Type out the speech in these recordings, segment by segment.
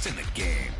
in the game.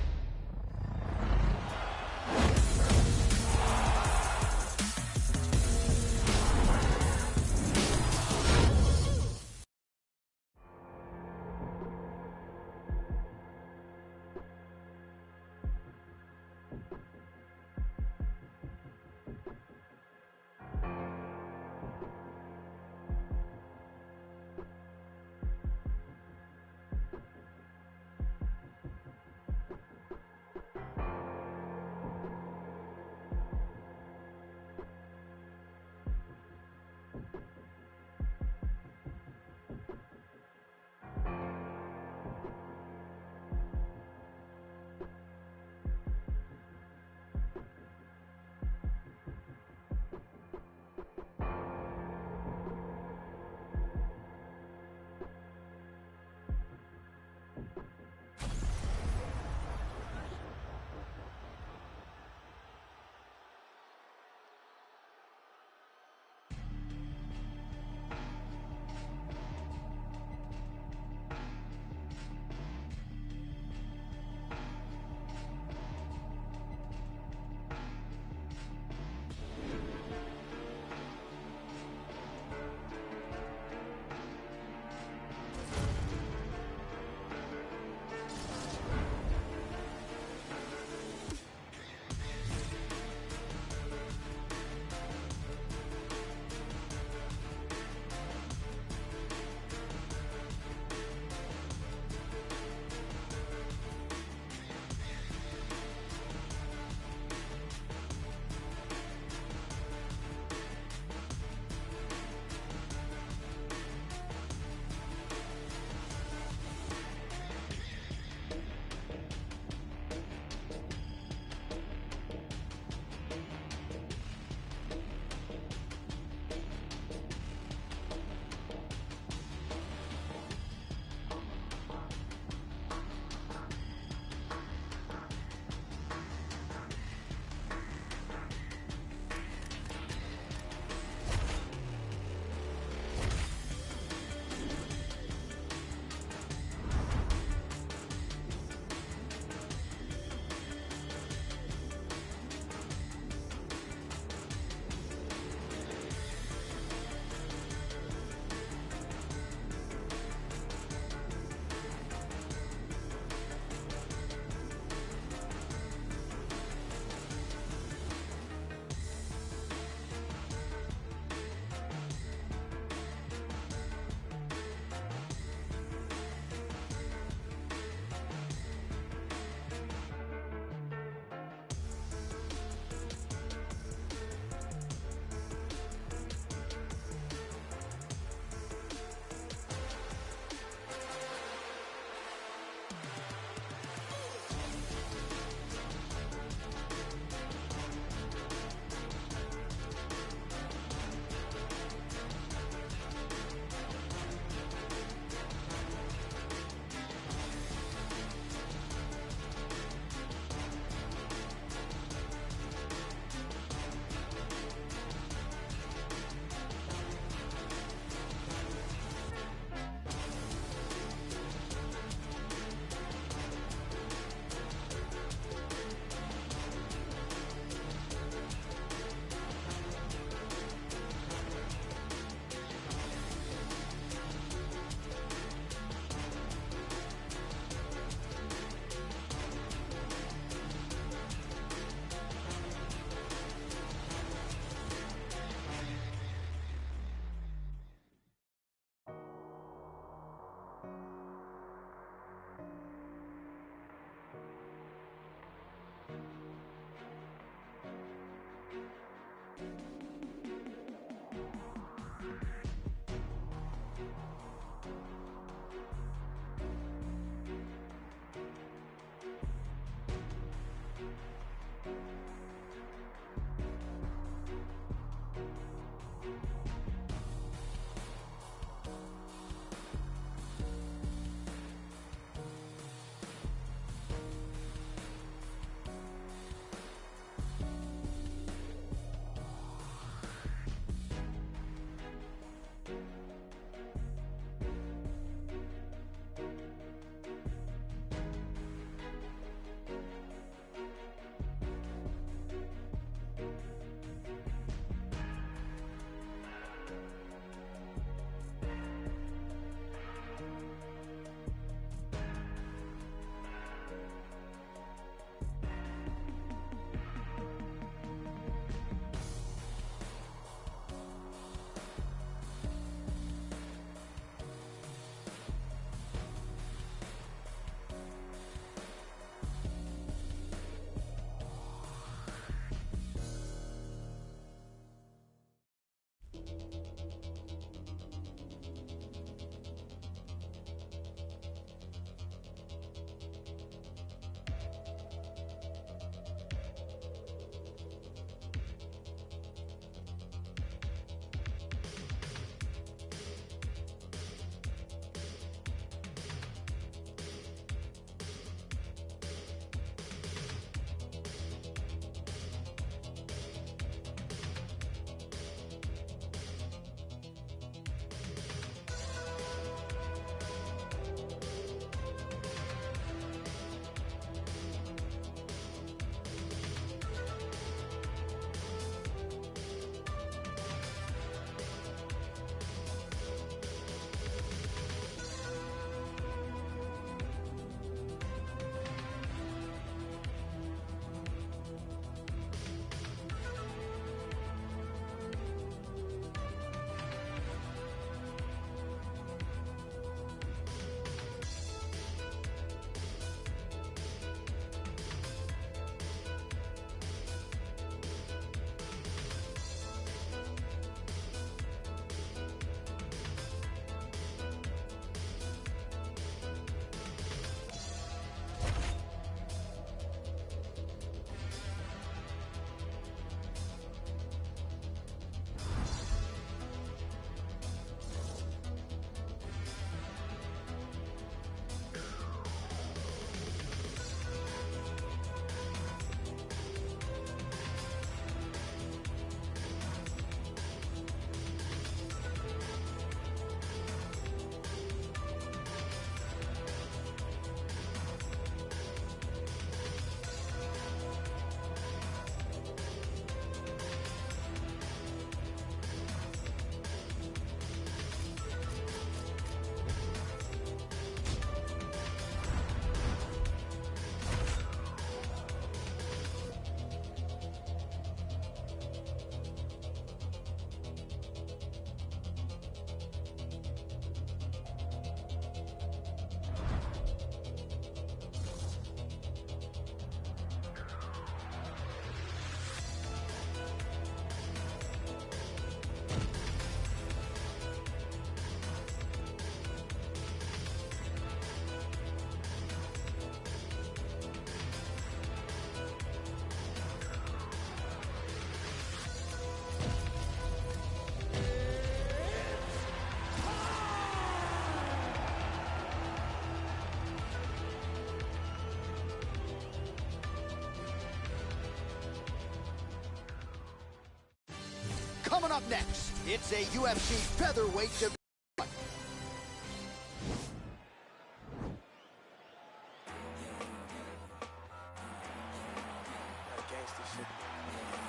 up next, it's a UFC featherweight division.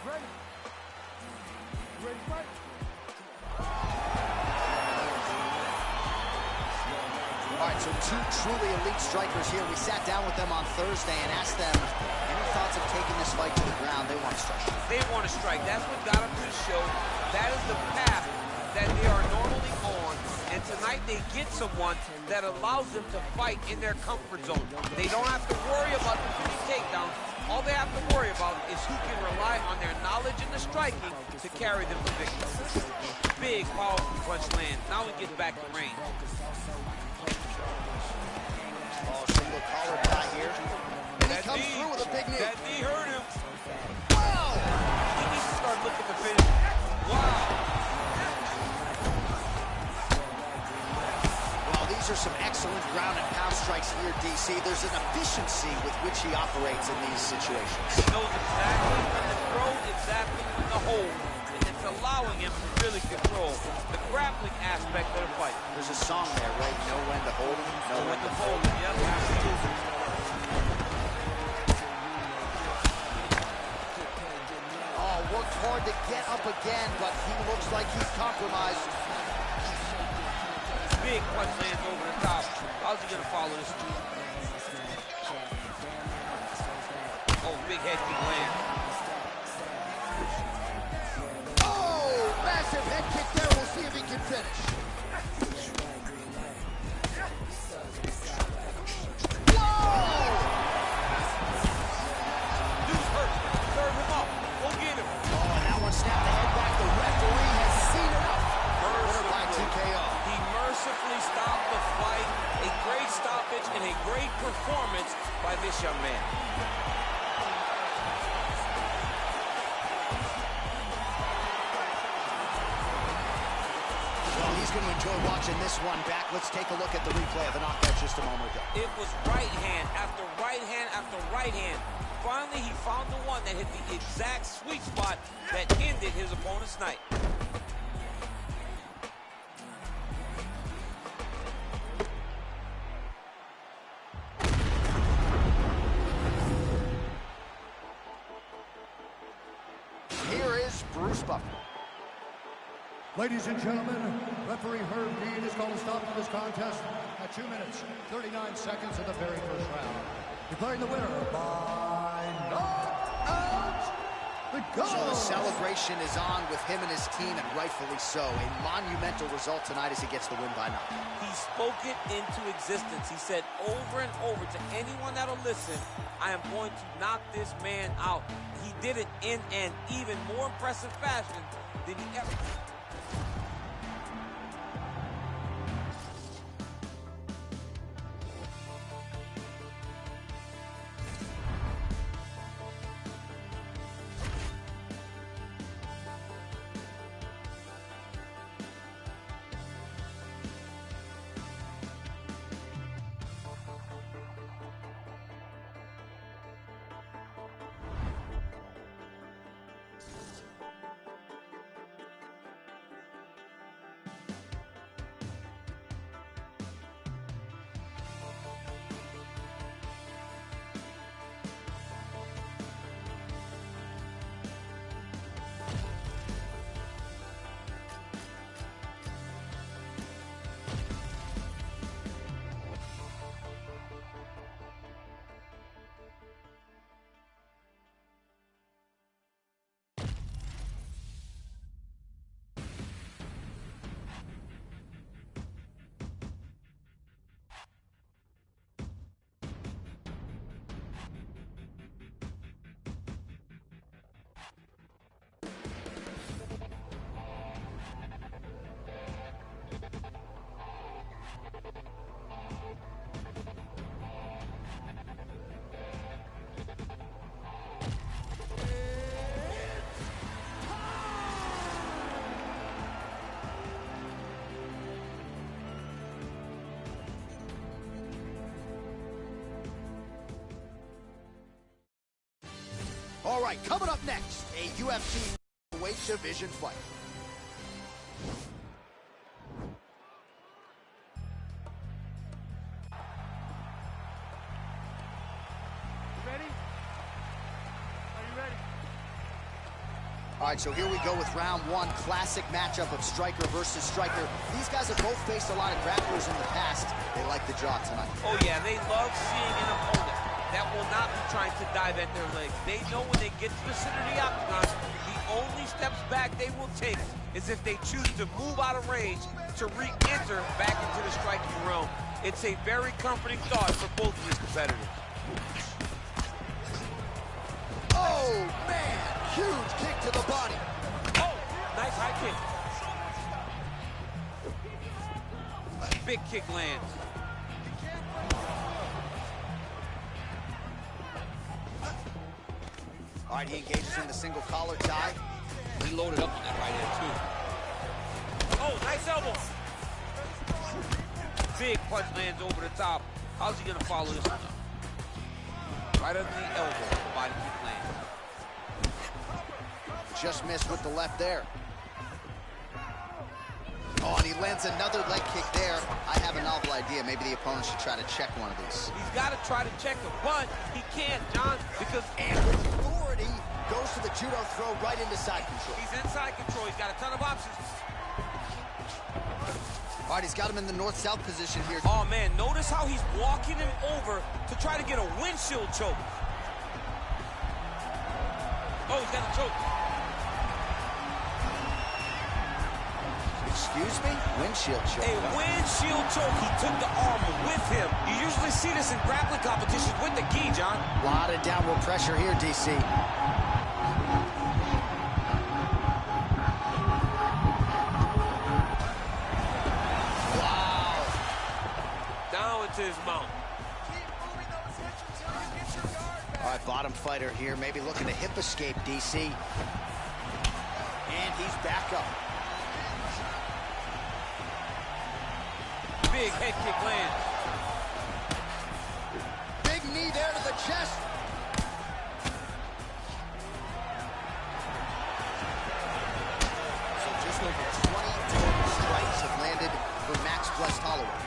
Ready? Ready, fight? All right, so two truly elite strikers here. We sat down with them on Thursday and asked them any thoughts of taking this fight to the ground. They want to strike. They want to strike. That's what got them to the show. That is the path that they are normally on. And tonight they get someone that allows them to fight in their comfort zone. They don't have to worry about the pretty takedown. All they have to worry about is who can rely on their knowledge in the striking to carry them to victory. Big, powerful punch land. Now he gets back to range. Oh, single collar tie here. And he comes through with a big knee. That knee hurt him. Wow! He needs to start looking to finish. Wow. Well, these are some excellent ground and pound strikes here, DC. There's an efficiency with which he operates in these situations. He knows exactly when to throw, exactly when to hold. And it's allowing him to really control the grappling aspect of the fight. There's a song there, right? Know when to hold him, know when to hold him. Yep. Oh, worked hard to get up again, but he looks like he's compromised. Big punch lands over the top. How's he gonna follow this? Oh, big head kick land. Oh, massive head kick there. We'll see if he can finish. Whoa! Dude's hurt. Serve him up. Go get him. Oh, and that one snapped the head back. The referee has seen enough. Winner by TKO. He mercifully stopped the fight. A great stoppage and a great performance by this young man. Well, he's going to enjoy watching this one back. Let's take a look at the replay of the knockout just a moment ago. It was right hand after right hand after right hand. Finally, he found the one that hit the exact sweet spot that ended his opponent's night. Here is Bruce Buffer. Ladies and gentlemen, referee Herb Dean has called a stop to this contest at 2 minutes, 39 seconds of the very first round. Declaring the winner by knockout, the goal. So the celebration is on with him and his team, and rightfully so. A monumental result tonight as he gets the win by knockout. He spoke it into existence. He said over and over to anyone that'll listen, I am going to knock this man out. He did it in an even more impressive fashion than he ever... All right, coming up next, a UFC weight division fight. All right, so here we go with round one. Classic matchup of striker versus striker. These guys have both faced a lot of grapplers in the past. They like the draw tonight. Oh, yeah, they love seeing an opponent that will not be trying to dive at their legs. They know when they get to the center of the octagon, the only steps back they will take is if they choose to move out of range to re-enter back into the striking realm. It's a very comforting thought for both of these competitors. Oh, man! Huge kick to the body. Oh, nice high kick. Big kick lands. All right, he engages in the single collar tie. He loaded up on that right hand, too. Oh, nice elbow. Big punch lands over the top. How's he going to follow this one up? Right under the elbow, the body kick lands. Just missed with the left there. Oh, and he lands another leg kick there. I have a novel idea. Maybe the opponent should try to check one of these. He's got to try to check him, but he can't, John, because... And with authority, goes to the judo throw right into side control. He's inside control. He's got a ton of options. All right, he's got him in the north-south position here. Oh, man, notice how he's walking him over to try to get a windshield choke. Oh, he's got a choke. Excuse me? Windshield choke. A windshield choke. He took the arm with him. You usually see this in grappling competitions with the gi, John. A lot of downward pressure here, DC. Wow. Down into his mount. All right, bottom fighter here, maybe looking to hip escape, DC. And he's back up. Big head kick lands. Big knee there to the chest. So just over 20 total strikes have landed for Max Blessed Holloway.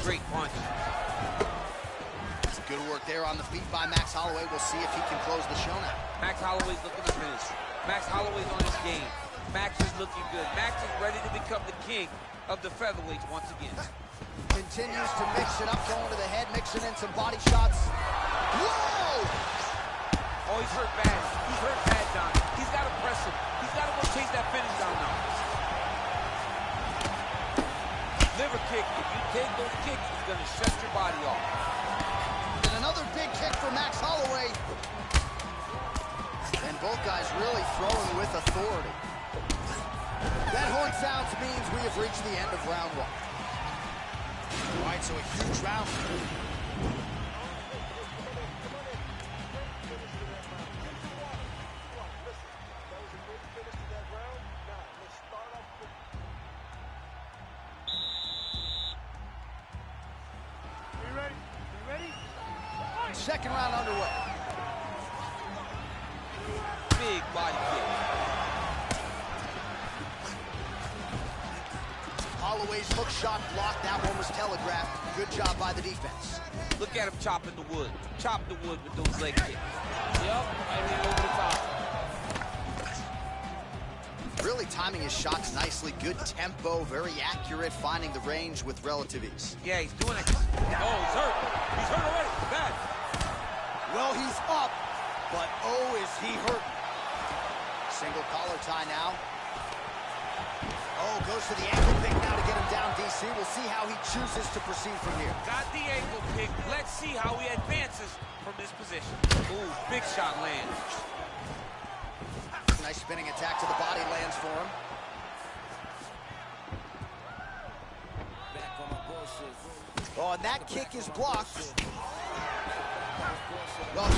Great punch. Good work there on the feet by Max Holloway. We'll see if he can close the show now. Max Holloway's looking to finish. Max Holloway's on his game. Max is looking good. Max is ready to become the king of the featherweights once again. Continues to mix it up, going to the head, mixing in some body shots. Whoa! Oh, he's hurt bad. He's hurt bad, Don. He's got to press him. He's got to go chase that finish down now. Liver kick. If you take those kicks, he's going to shut your body off. And another big kick for Max Holloway. And both guys really throwing with authority. That horn sounds means we have reached the end of round one. All right, so a huge round. Second round underway. Big body kick. Holloway's hook shot blocked. That one was telegraphed. Good job by the defense. Look at him chopping the wood. Chop the wood with those leg kicks. Yep, right here over the top. Really timing his shots nicely. Good tempo, very accurate, finding the range with relative ease. Yeah, he's doing it. Oh, he's hurt. He's hurt already. Bad. Well, he's up, but oh, is he hurt. Single collar tie now. Oh, goes to the ankle pick now to get him down, DC. We'll see how he chooses to proceed from here. Got the ankle pick. Let's see how he advances from this position. Ooh, big shot lands. Nice spinning attack to the body lands for him. Oh, and that kick is blocked. Well,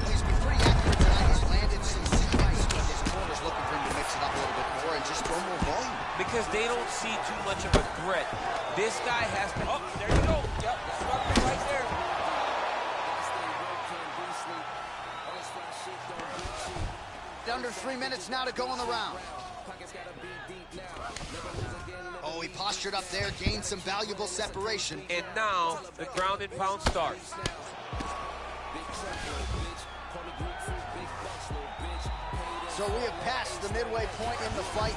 he's been pretty accurate tonight. He's landed some nice feet. His corner's looking for him to mix it up a little bit more and just throw more volume. Because they don't see too much of a threat. This guy has to... Oh, there you go. Yep, struck him right there. Under 3 minutes now to go in the round. Oh, he postured up there, gained some valuable separation. And now the ground and pound starts. So we have passed the midway point in the fight.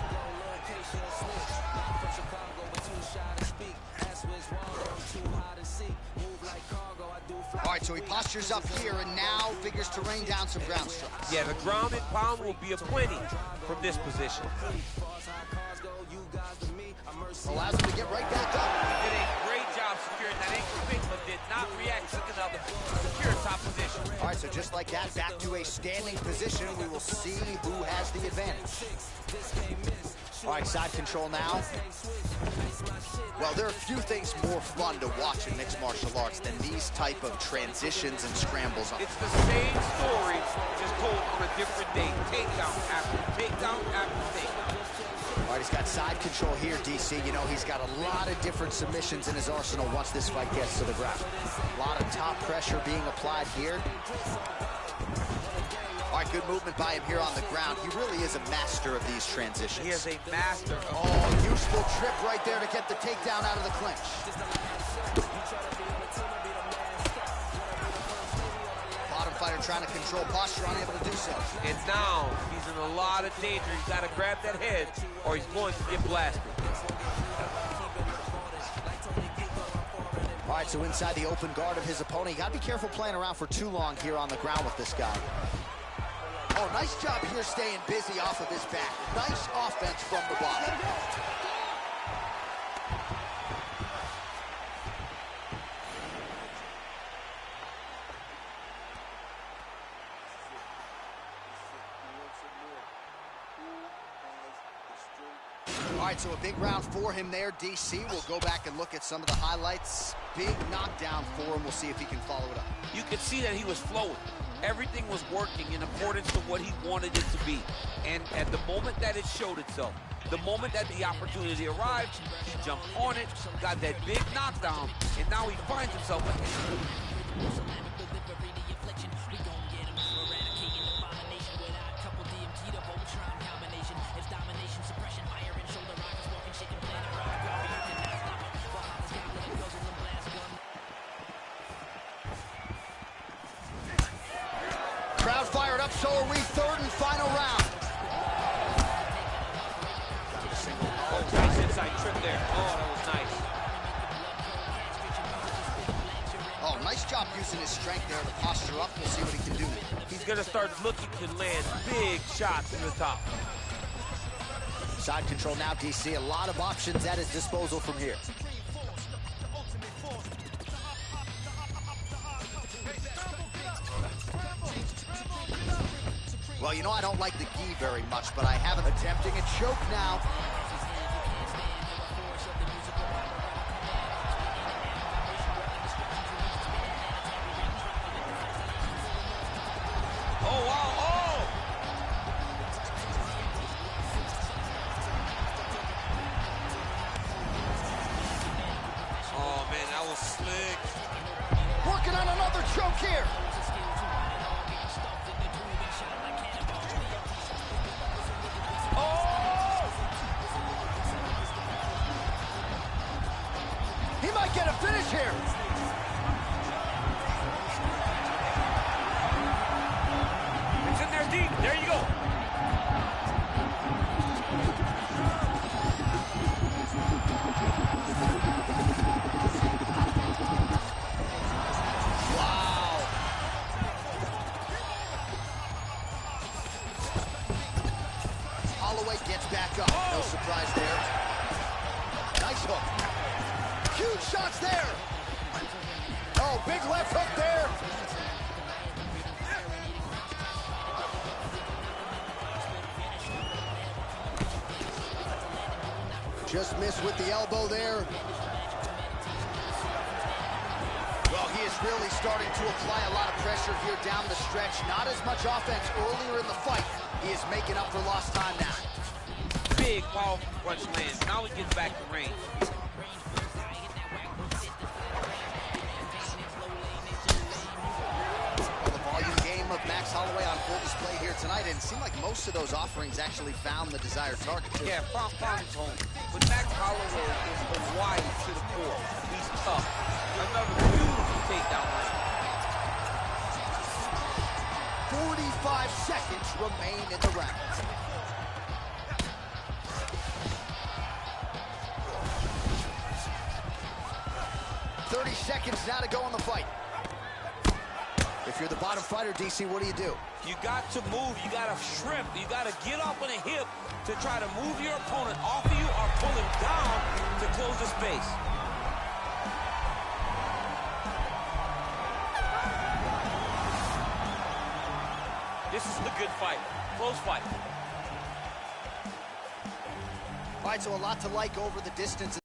All right, so he postures up here and now figures to rain down some ground strikes. Yeah, the ground and pound will be a plenty from this position. Allows him to get right back up. He did a great job securing that ankle pick, but did not react to another secure top position. All right, so just like that, back to a standing position. We will see who has the advantage. All right, side control now. Well, there are a few things more fun to watch in mixed martial arts than these type of transitions and scrambles. It's the same story, just told on a different day. Takedown after takedown after takedown. All right, he's got side control here, DC. You know, he's got a lot of different submissions in his arsenal once this fight gets to the ground. A lot of top pressure being applied here. All right, good movement by him here on the ground. He really is a master of these transitions. He is a master. Oh, useful trip right there to get the takedown out of the clinch. Bottom fighter trying to control posture, unable to do so. And now he's in a lot of danger. He's got to grab that head or he's going to get blasted. All right, so inside the open guard of his opponent. You got to be careful playing around for too long here on the ground with this guy. Oh, nice job here staying busy off of his back. Nice offense from the bottom. All right, so a big round for him there, DC. We'll go back and look at some of the highlights. Big knockdown for him. We'll see if he can follow it up. You could see that he was flowing. Everything was working in accordance to what he wanted it to be. And at the moment that it showed itself, the moment that the opportunity arrived, he jumped on it, got that big knockdown, and now he finds himself Crowd fired up, so are we. Third and final round. Oh, nice inside trip there. Oh, that was nice. Oh, nice job using his strength there to posture up. We'll see what he can do. He's going to start looking to land big shots in the top. Side control now, DC. A lot of options at his disposal from here. Well, you know, I don't like the gi very much, but I have him attempting a choke now. Oh, wow, oh! Oh, man, that was slick. Working on another choke here. He might get a finish here. It's in there deep. There you go. Wow. Holloway gets back up. No surprise there. Nice hook. Huge shots there. Oh, big left hook there. Just missed with the elbow there. Well, he is really starting to apply a lot of pressure here down the stretch. Not as much offense earlier in the fight. He is making up for lost time now. Big powerful punch lands. Now he gets back to range. Well, the volume game of Max Holloway on full display here tonight, and it seemed like most of those offerings actually found the desired target, too. Yeah, found his home. But Max Holloway is the wide to the core. He's tough. Another beautiful takedown line. 45 seconds remain in the round. Seconds now to go in the fight. If you're the bottom fighter, DC, what do? You got to move. You got to shrimp. You got to get up on a hip to try to move your opponent off of you or pull him down to close the space. This is a good fight. Close fight. All right, so a lot to like over the distance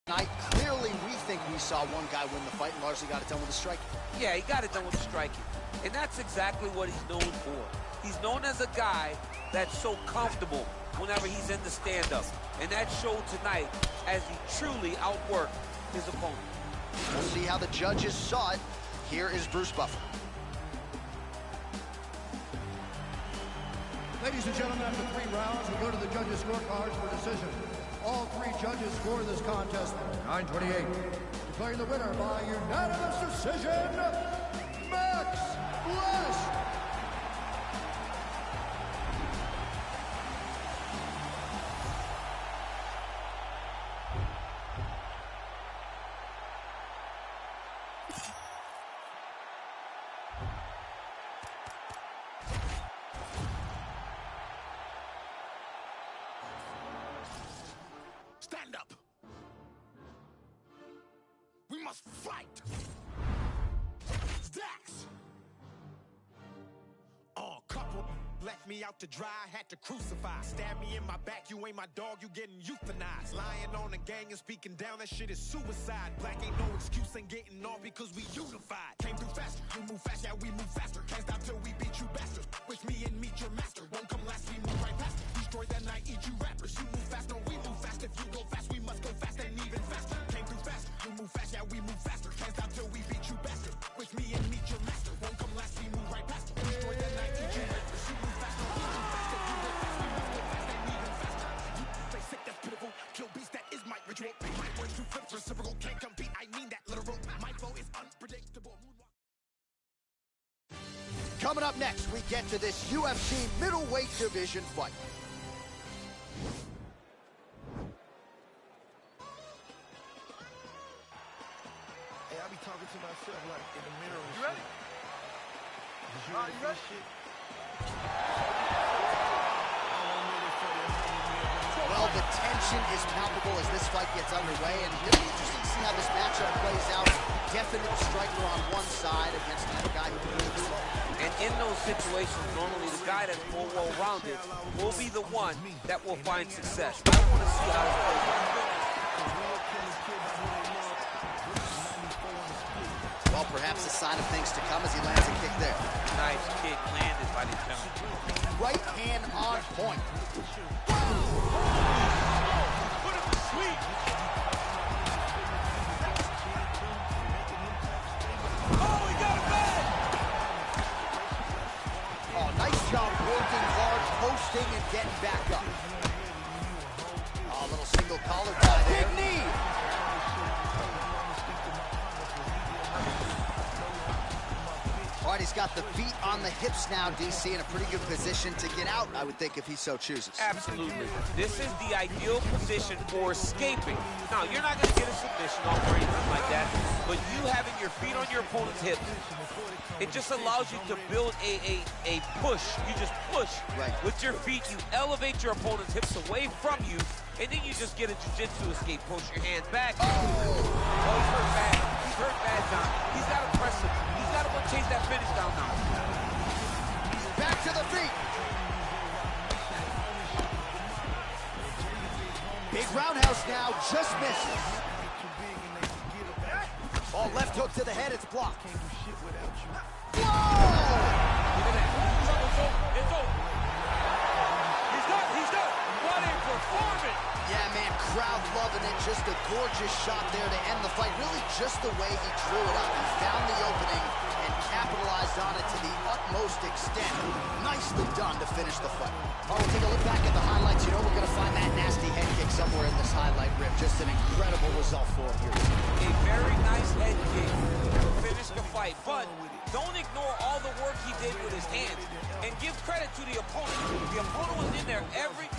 tonight. Clearly, we think we saw one guy win the fight and largely got it done with the striking. Yeah, he got it done with the striking. And that's exactly what he's known for. He's known as a guy that's so comfortable whenever he's in the stand-up. And that showed tonight as he truly outworked his opponent. We'll see how the judges saw it. Here is Bruce Buffer. Ladies and gentlemen, after 3 rounds, we go to the judges' scorecards for decision. All 3 judges score this contest 9-28. Declaring the winner by unanimous decision, Max West. Stand up. We must fight. Stacks. Couple left me out to dry, had to crucify. Stab me in my back, you ain't my dog, you getting euthanized. Lying on a gang and speaking down, that shit is suicide. Black ain't no excuse, ain't getting off because we unified. Came through faster, you move fast, yeah we move faster. Hands down till we beat you bastards. Wish me and meet your master. Won't come last, we move right past. Destroy that night, eat you rappers. You move fast, no we move fast. If you go fast, we must go fast and even faster. Came through fast, you move fast, yeah we move faster. Hands down till we beat you bastards. Wish me and meet your master. Won't come last, we move right past. Destroy that night, eat you rappers. You move fast, no we move fast. If you go fast, we must go fast and even faster. You play sick, that's pitiful. Kill beast, that is my ritual. My words to flip, reciprocal, can't compete. I mean that literal. My flow is unpredictable. Coming up next, we get to this UFC middleweight division fight. Hey, I be talking to myself like in the mirror. You ready? You ready? Well, the tension is palpable as this fight gets underway, and it'll be interesting to see how this matchup plays out. Definite striker on one side against that guy who can really slow. And in those situations, normally the guy that's more well-rounded will be the one that will find success. I want to see how it plays out. Well, perhaps a sign of things to come as he lands a kick there. Nice kick landed by the attempt. Right hand on point. Put him to sleep. Oh, he got it back. Oh, nice job working hard, posting and getting back up. Oh, a little single collar tie there. Big knee. All right, he's got the feet on the hips now, DC, in a pretty good position to get out, I would think, if he so chooses. Absolutely. This is the ideal position for escaping. Now, you're not going to get a submission off or anything like that, but you having your feet on your opponent's hips, it just allows you to build a push. You just push with your feet. You elevate your opponent's hips away from you, and then you just get a jiu-jitsu escape. Push your hands back. Oh, he's hurt bad. He's hurt bad, John. He's got to press him. He's got to go chase that finish down now. Back to the feet. Big roundhouse now, just misses. Oh, left hook to the head, it's blocked. Whoa! Look at that. It's over. He's done. What a performance. Yeah, man, crowd loving it. Just a gorgeous shot there to end the fight. Really just the way he drew it up. He found the opening and capitalized on it to the utmost extent. Nicely done to finish the fight. Oh, we'll take a look back at the highlights. You know we're going to find that nasty head kick somewhere in this highlight rip. Just an incredible result for him here. A very nice head kick to finish the fight, but don't ignore all the work he did with his hands, and give credit to the opponent. The opponent was in there every...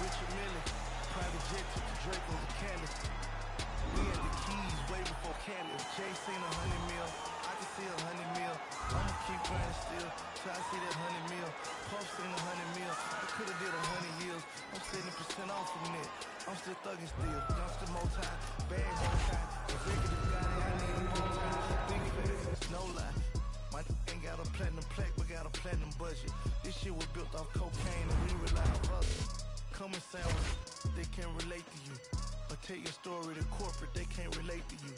We had the keys way before Candace. Jay seen 100 mil. I can see 100 mil. I'ma keep grinding still till I see that 100 mil. Puff seen 100 mil. I could've did 100 years. I'm 70% off from it. I'm still thugging still. Dumpster more time. Bag more time. Executive got it. I need more time. Big facts. No lie. My ain't got a platinum plaque, but got a platinum budget. This shit was built off cocaine and we rely on hustle. Come and sandwich. They can't relate to you. But take your story to corporate, they can't relate to you.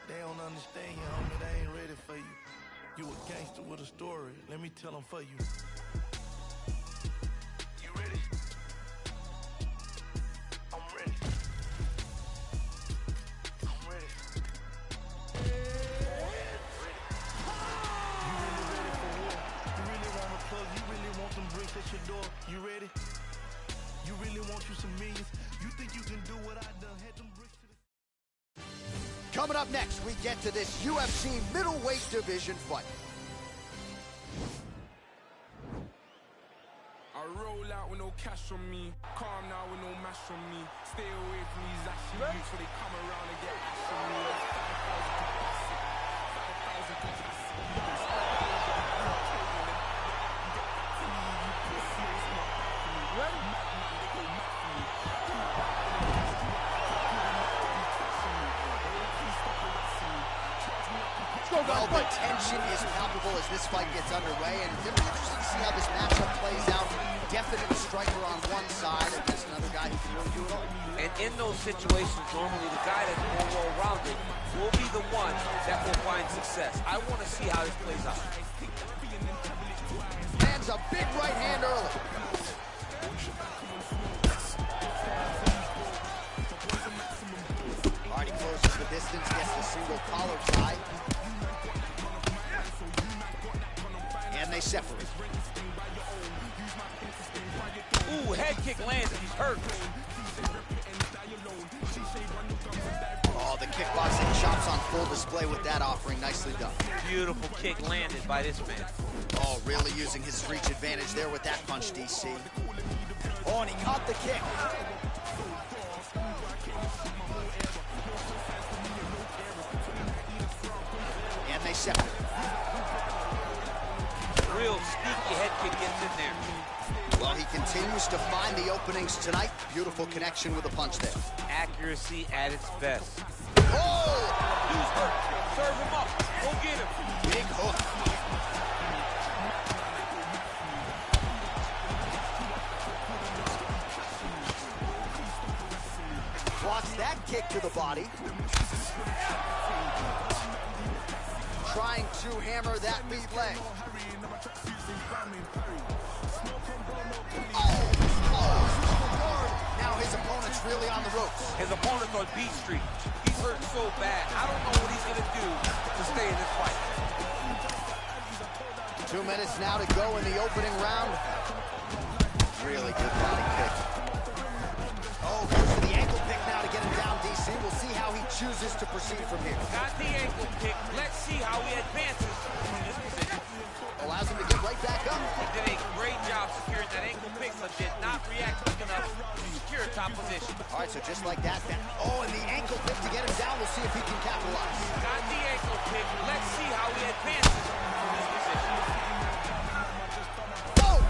They don't understand you, homie, they ain't ready for you. You a gangster with a story, let me tell them for you. You ready? I'm ready. I'm ready. You really ready for war? You really want a plug? You really want them bricks at your door? You ready? You really want you some millions? You think you can do what I done? Had them bricks to the... Coming up next, we get to this UFC middleweight division fight. I roll out with no cash on me, calm now with no mash on me. Stay away from these ashy youths so they come around and get ash on me. 5,000 capacity. Well, the tension is palpable as this fight gets underway, and it'll be interesting to see how this matchup plays out. Definite striker on one side against another guy who can really do it all. And in those situations, normally the guy that's more well-rounded will be the one that will find success. I want to see how this plays out. Lands a big right hand early. Already closes the distance, gets the single collar tie. And they separate. Ooh, head kick lands, he's hurt. Oh, the kickboxing chops on full display with that offering. Nicely done. Beautiful kick landed by this man. Oh, really using his reach advantage there with that punch, DC. Oh, and he caught the kick. And they separate. Real sneaky head kick gets in there. Well, he continues to find the openings tonight. Beautiful connection with a punch there. Accuracy at its best. Oh! He's hurt. Serve him up. Go get him. Big hook. Blocks that kick to the body. Trying to hammer that lead leg. Now his opponent's really on the ropes. His opponent's on beat street. He's hurt so bad. I don't know what he's going to do to stay in this fight. 2 minutes now to go in the opening round. Really good body kick. Oh, goes for the ankle pick now to get him down, DC. We'll see how he chooses to proceed from here. Got the ankle pick. Let's see how he advances from this position. Allows him to get right back up. He did a great job securing that ankle pick, but did not react quick enough to secure a top position. All right, so just like that. Oh, and the ankle pick to get him down. We'll see if he can capitalize. Got the ankle pick. Let's see how he advances from this position. Oh!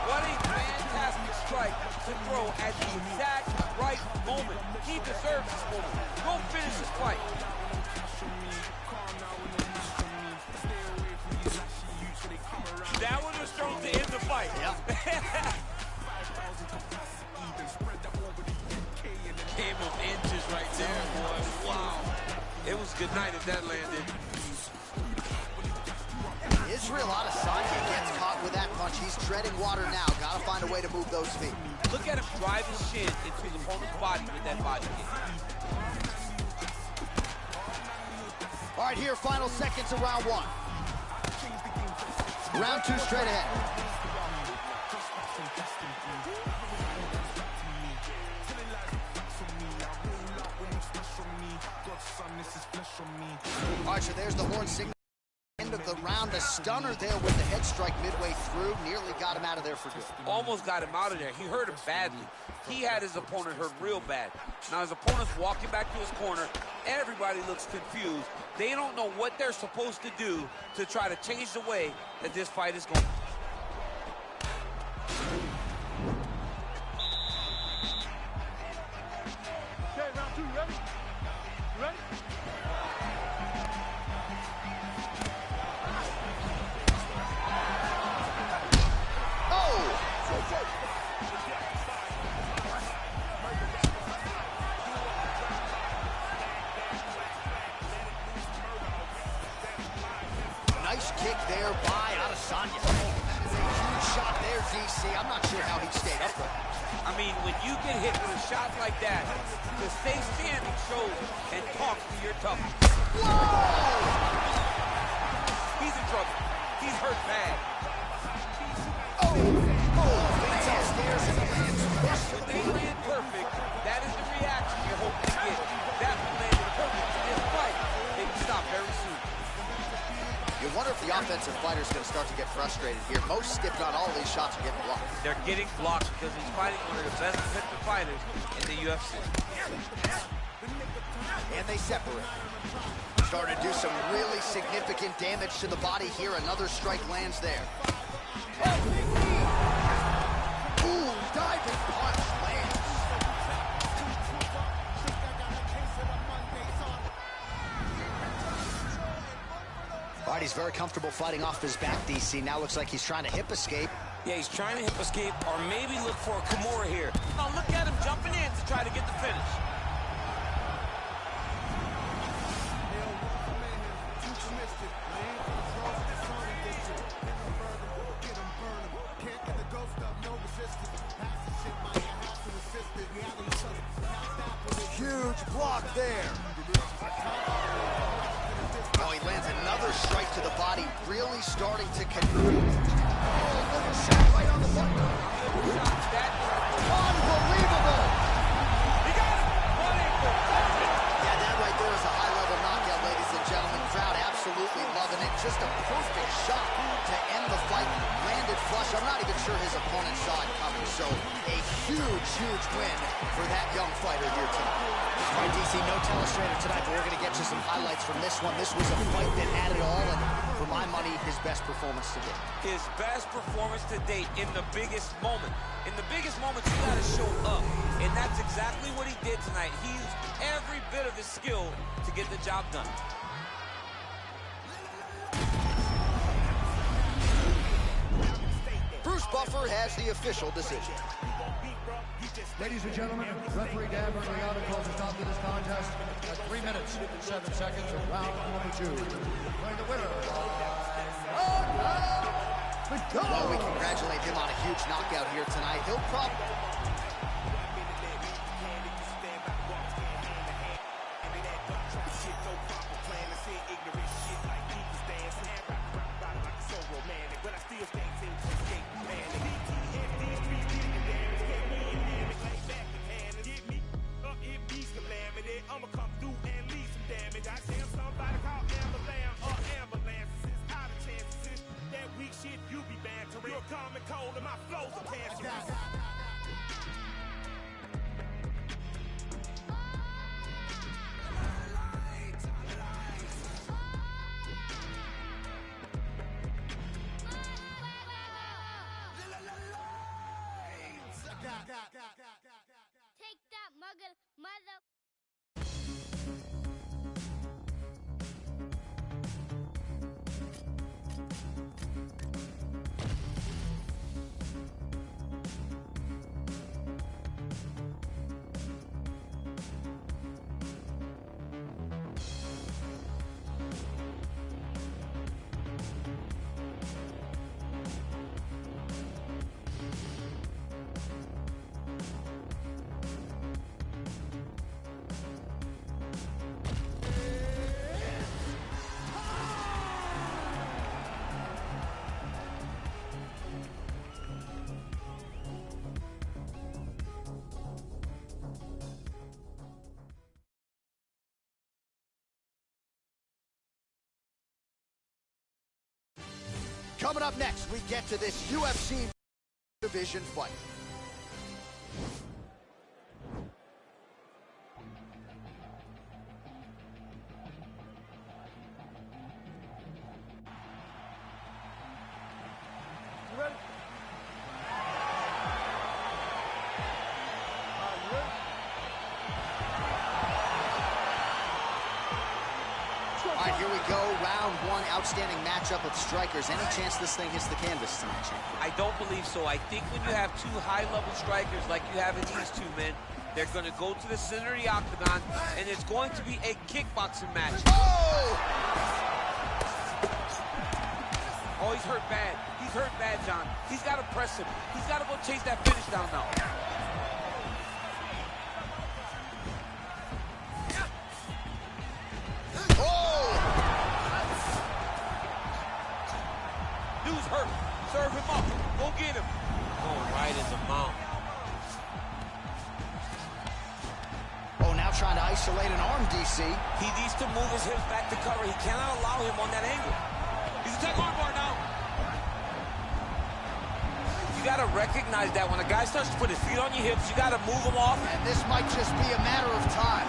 What a fantastic strike to throw at the exact right moment. He deserves this moment. Go finish this fight. That one was thrown to end the fight. Yep. Game of inches right there, boy. Wow. It was good night if that landed. Israel Adesanya gets caught with that punch. He's treading water now. Got to find a way to move those feet. Look at him drive his shin into his opponent's body with that body kick. All right, here, final seconds of round one. Round 2 straight ahead. All right, so there's the horn signal. End of the round, a stunner there with the head strike midway through. Nearly got him out of there for good. Almost got him out of there. He hurt him badly. He had his opponent hurt real bad. Now his opponent's walking back to his corner. Everybody looks confused. They don't know what they're supposed to do to try to change the way that this fight is going. Okay, round 2, you ready? You ready? Nice kick there by Adesanya. Huge shot there, DC. I'm not sure how he stayed up there. I mean, when you get hit with a shot like that, to stay standing shows and talk to your toughness. Whoa! He's in trouble. He's hurt bad. Leans upstairs and lands flush. When they land perfect, that is the reaction you're hoping to get. That one landed perfect in this fight. They can stop very soon. You wonder if the offensive fighter's going to start to get frustrated here. Most, if not all, of these shots are getting blocked. They're getting blocked because he's fighting one of the best defensive fighters in the UFC. And they separate. Starting to do some really significant damage to the body here. Another strike lands there. Ooh, diving punch lands. All right, he's very comfortable fighting off his back, DC. Now looks like he's trying to hip escape. Yeah, he's trying to hip escape or maybe look for a Kimura here. Now look at him jumping in to try to get the finish. Huge block there. Oh, he lands another strike to the body, really starting to connect. Oh, little shot right on the button. Unbelievable. He got him. One ankle. Yeah, that right there is a high-level knockout, ladies and gentlemen. Crowd absolutely loving it. Just a perfect shot to end the fight. Landed flush. I'm not even sure his opponent saw it coming. So a huge, huge win for that young fighter here tonight. All right, DC, no telestrator tonight, but we're going to get you some highlights from this one. This was a fight that had it all, and for my money, his best performance to date. His best performance to date in the biggest moment. In the biggest moments, you got to show up, and that's exactly what he did tonight. He used every bit of his skill to get the job done. Bruce Buffer has the official decision. Ladies and gentlemen, referee Dan Bergliano calls a stop to this contest at 3 minutes, 7 seconds of round number 2. Declaring the winner Well, we congratulate him on a huge knockout here tonight. He'll probably... I'ma come through and leave some damage. I see somebody call ambulance or ambulances. How the chances is that weak shit you be bantering. You're coming cold and my flows are cancerous. Take that, mother. coming up next, we get to this UFC division fight. You ready? All right, here we go. Round one, outstanding matchup of strikers. Any chance this thing hits the canvas tonight, champion? I don't believe so. I think when you have two high-level strikers like you have in these two men, they're going to go to the center of the octagon, and it's going to be a kickboxing match. Oh! Oh, he's hurt bad. He's hurt bad, John. He's got to press him. He's got to go chase that finish down now. Dude's hurt. Serve him up. Go get him. Oh, right in the mouth. Oh, now trying to isolate an arm, DC. He needs to move his hips back to cover. He cannot allow him on that angle. He's attacking armbar now. You got to recognize that when a guy starts to put his feet on your hips, you got to move him off. And this might just be a matter of time.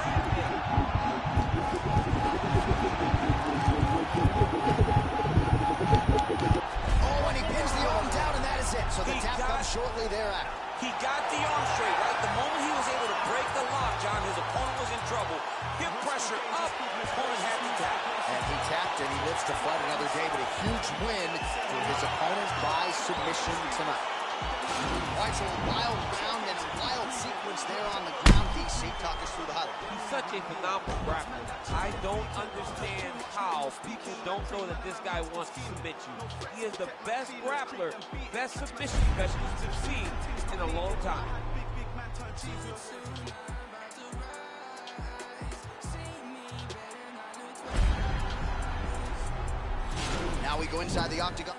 Oh, and he pins the arm down, and that is it. So the tap comes shortly thereafter. He got the arm straight, right? The moment he was able to break the lock, John, his opponent was in trouble. Hip pressure up, opponent had to tap. And he tapped, and he lives to fight another day, but a huge win for his opponent by submission tonight. All right, so a wild round and a wild sequence there on the ground. DC, talk us through the highlight. He's such a phenomenal grappler. I don't understand how people don't know that this guy wants to submit you. He is the best grappler, best submission specialist we've seen in a long time. Now we go inside the octagon.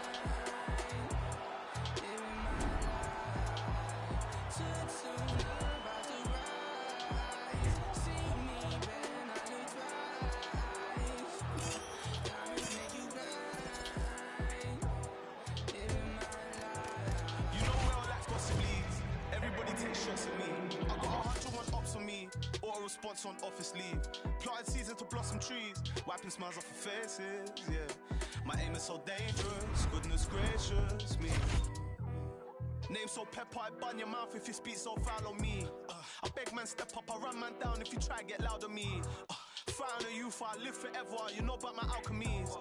Response on office leave, planted season to blossom trees, wiping smiles off of faces, yeah. My aim is so dangerous, goodness gracious me. Name so pepper, I bun your mouth if you speak so foul on me. I beg man step up, I run man down if you try get loud on me. Found a youth, I live forever, you know about my alchemies.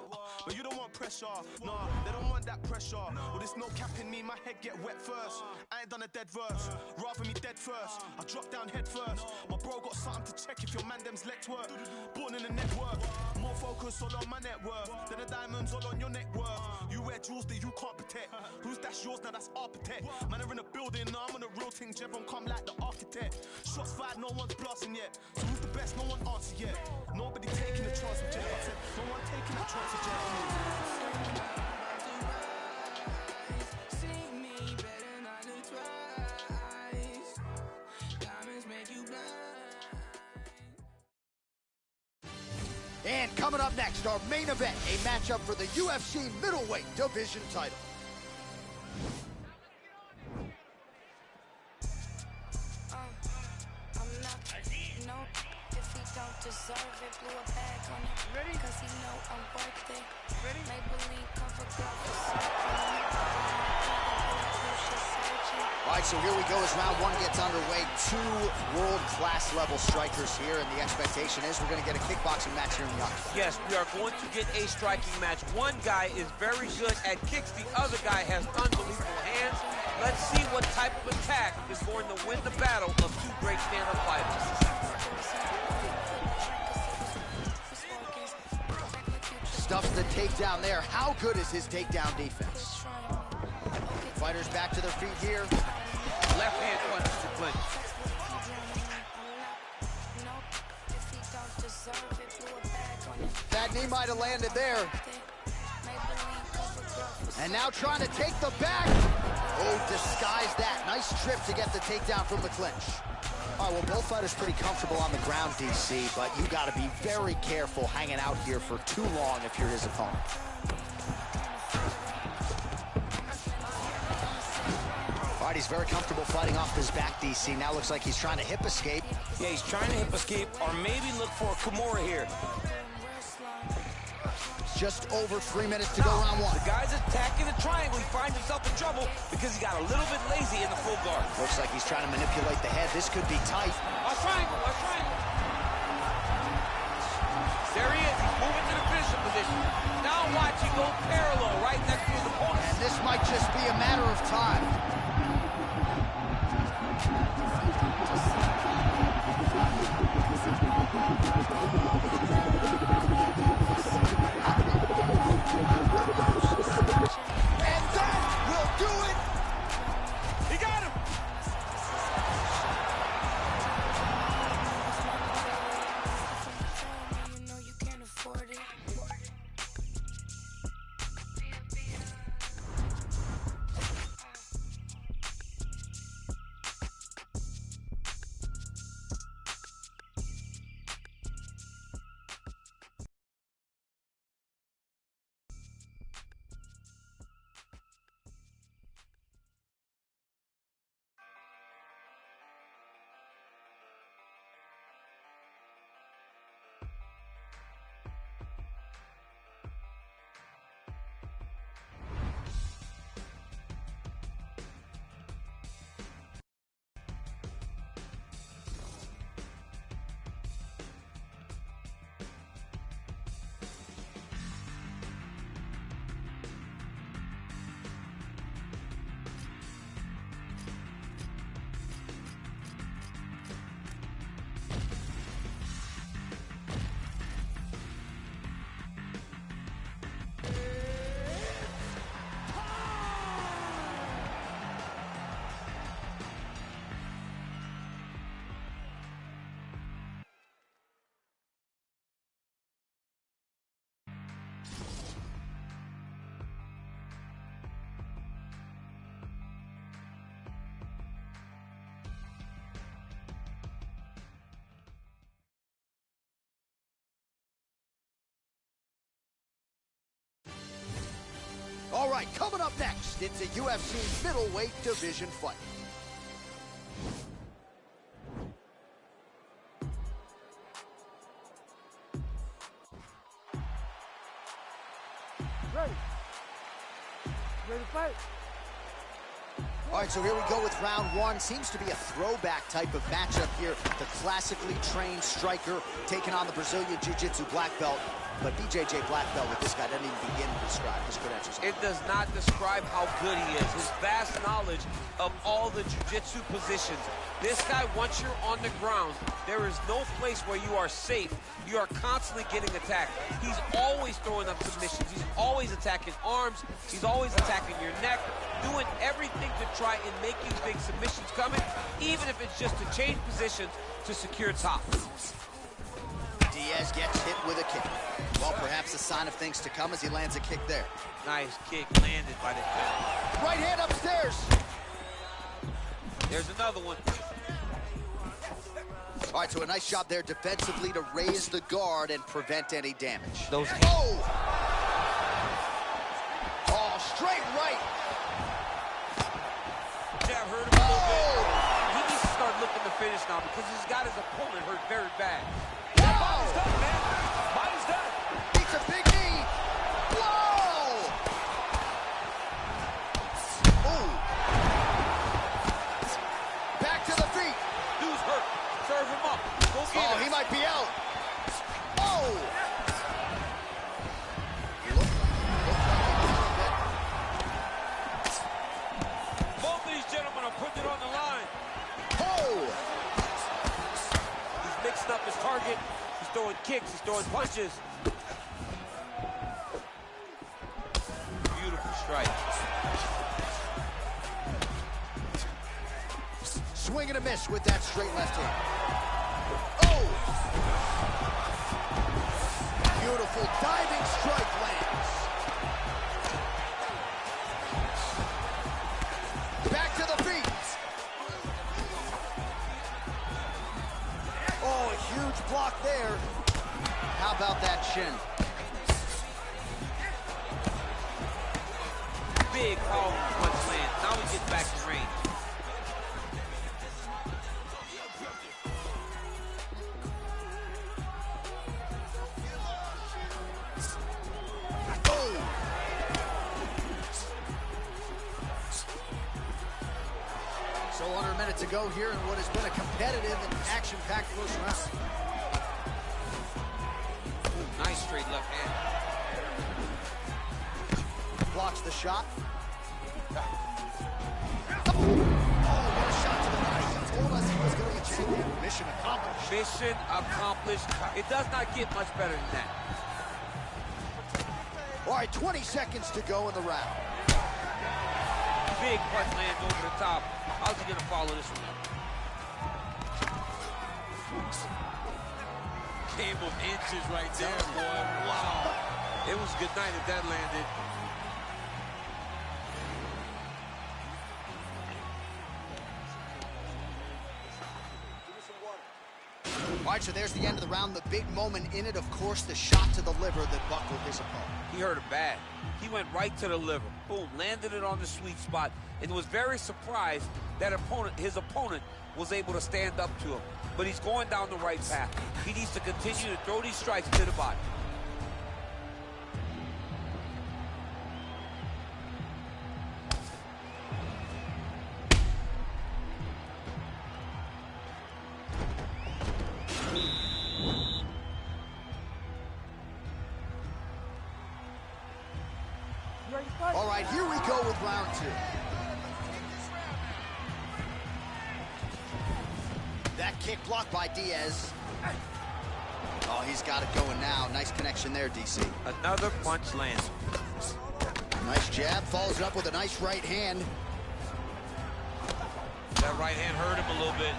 But you don't want pressure, nah, they don't want that pressure. Well, there's no cap in me, my head get wet first. I ain't done a dead verse, rather me dead first. I drop down head first. My bro got something to check if your man them's let work. Born in the network, more focus all on my net worth than the diamonds all on your neck worth. You wear jewels that you can't protect. Who's that's yours, now that's architect. Man are in a building, now I'm on a real thing, Jevon come like the architect. Shots fired, no one's blasting yet. So who's the best, no one answer yet. Nobody taking a chance with Jeff. I said, no one taking a chance with Jeff. And coming up next, our main event, a matchup for the UFC middleweight division title. Deserve it, blew a bag on it. Ready? Cause he know I'm worth it. Ready? Maybelline cover girl for All right, so here we go as round one gets underway. Two world-class level strikers here, and the expectation is we're going to get a kickboxing match here in the octagon. Yes, we are going to get a striking match. One guy is very good at kicks. The other guy has unbelievable hands. Let's see what type of attack is going to win the battle of two great stand-up fighters. Stuffs the takedown there. How good is his takedown defense? Fighters back to their feet here. Left hand punch to clinch. That knee might have landed there. And now trying to take the back. Oh, disguise that. Nice trip to get the takedown from the clinch. All right, well, both fighters pretty comfortable on the ground, DC, but you got to be very careful hanging out here for too long if you're his opponent. All right, he's very comfortable fighting off his back, DC. Now looks like he's trying to hip escape. Yeah, he's trying to hip escape or maybe look for a Kimura here. Just over 3 minutes to go round one. The guy's attacking the triangle. He finds himself in trouble because he got a little bit lazy in the full guard. Looks like he's trying to manipulate the head. This could be tight. A triangle, a triangle. There he is. He's moving to the finishing position. Now watch, he go parallel right next to his opponent. And this might just be a matter of time. And that will do it. He got him. You know you can't afford it. All right, coming up next, it's a UFC middleweight division fight. Ready to fight. All right, so here we go with round one. Seems to be a throwback type of matchup here. The classically trained striker taking on the Brazilian Jiu-Jitsu black belt. But BJJ black belt with this guy doesn't even begin to describe his credentials. It does not describe how good he is. His vast knowledge of all the jiu-jitsu positions. This guy, once you're on the ground, there is no place where you are safe. You are constantly getting attacked. He's always throwing up submissions. He's always attacking arms. He's always attacking your neck, doing everything to try and make you think submissions coming, even if it's just to change positions to secure top. Diaz gets hit with a kick. Well, perhaps a sign of things to come as he lands a kick there. Nice kick landed by the kick. Right hand upstairs. There's another one. All right, so a nice job there defensively to raise the guard and prevent any damage. Those oh! Oh, straight right. Jab hurt him a little bit. He needs to start looking to finish now because he's got his opponent hurt very bad. Body's done, man. Body's done. Beats a big knee. Whoa! Ooh. Back to the feet. Dude's hurt. Serve him up. Go get him. He might be out. Oh! Both of these gentlemen are putting it on the line. Oh! He's mixing up his target. He's throwing kicks. He's throwing punches. Beautiful strike. Swing and a miss with that straight left hand. Oh! Beautiful diving strike lands. Back to the feet. Oh, a huge block there. How about that shin? Big power punch lands. Now he gets back in range. minute to go here in what has been a competitive and action-packed first round. Nice straight left hand. Blocks the shot. Oh, what a shot to the body. He told us he was going to get champion. Mission accomplished. Mission accomplished. It does not get much better than that. All right, 20 seconds to go in the round. Big punch lands over the top. How's he gonna follow this one? Game of inches right there, boy. Wow. It was a good night if that landed. All right, so there's the end of the round. The big moment in it, of course, the shot to the liver that buckled his opponent. He hurt it bad. He went right to the liver. Boom, landed it on the sweet spot, and was very surprised that his opponent was able to stand up to him. But he's going down the right path. He needs to continue to throw these strikes to the body. All right, here we go with round two. That kick blocked by Diaz. Oh, he's got it going now. Nice connection there, DC. Another punch lands. Nice jab, follows it up with a nice right hand. That right hand hurt him a little bit.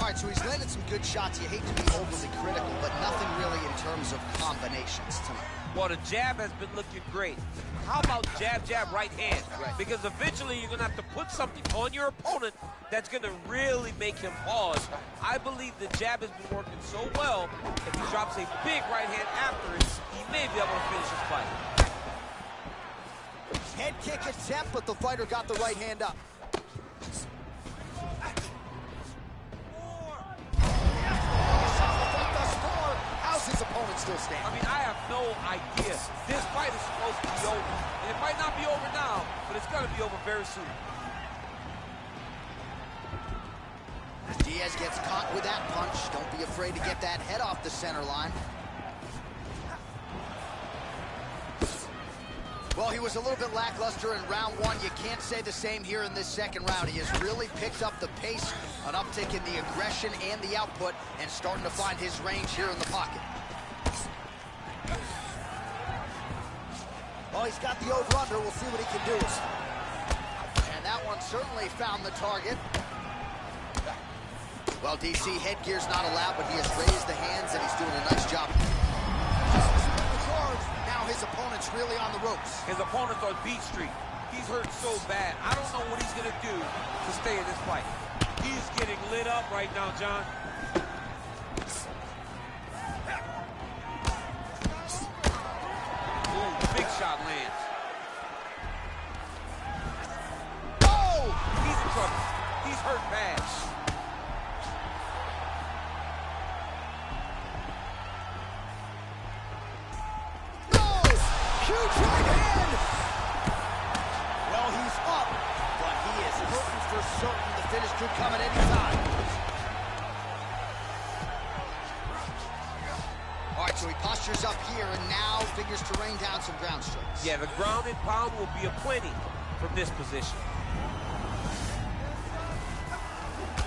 All right, so he's landed some good shots. You hate to be overly critical, but nothing really in terms of combinations tonight. Well, the jab has been looking great. How about jab, jab, right hand? Right. Because eventually you're going to have to put something on your opponent that's going to really make him pause. I believe the jab has been working so well, if he drops a big right hand after it, he may be able to finish his fight. Head kick attempt, but the fighter got the right hand up. His opponent still standing. I mean, I have no idea. This fight is supposed to be over. And it might not be over now, but it's going to be over very soon. Diaz gets caught with that punch. Don't be afraid to get that head off the center line. Well, he was a little bit lackluster in round one. You can't say the same here in this second round. He has really picked up the pace, an uptick in the aggression and the output, and starting to find his range here in the pocket. Oh, he's got the over-under. We'll see what he can do. And that one certainly found the target. Well, DC, headgear's not allowed, but he has raised the hands, and he's doing a nice job. Now his opponent's really on the ropes. His opponent's on Beat Street. He's hurt so bad. I don't know what he's going to do to stay in this fight. He's getting lit up right now, John. Ooh, big shot lands. Oh! He's in trouble. He's hurt bad. Huge right hand! Well, he's up, but he is hurting for certain. The finish could come at any time. All right, so he postures up here and now figures to rain down some ground strikes. Yeah, the ground and pound will be aplenty from this position.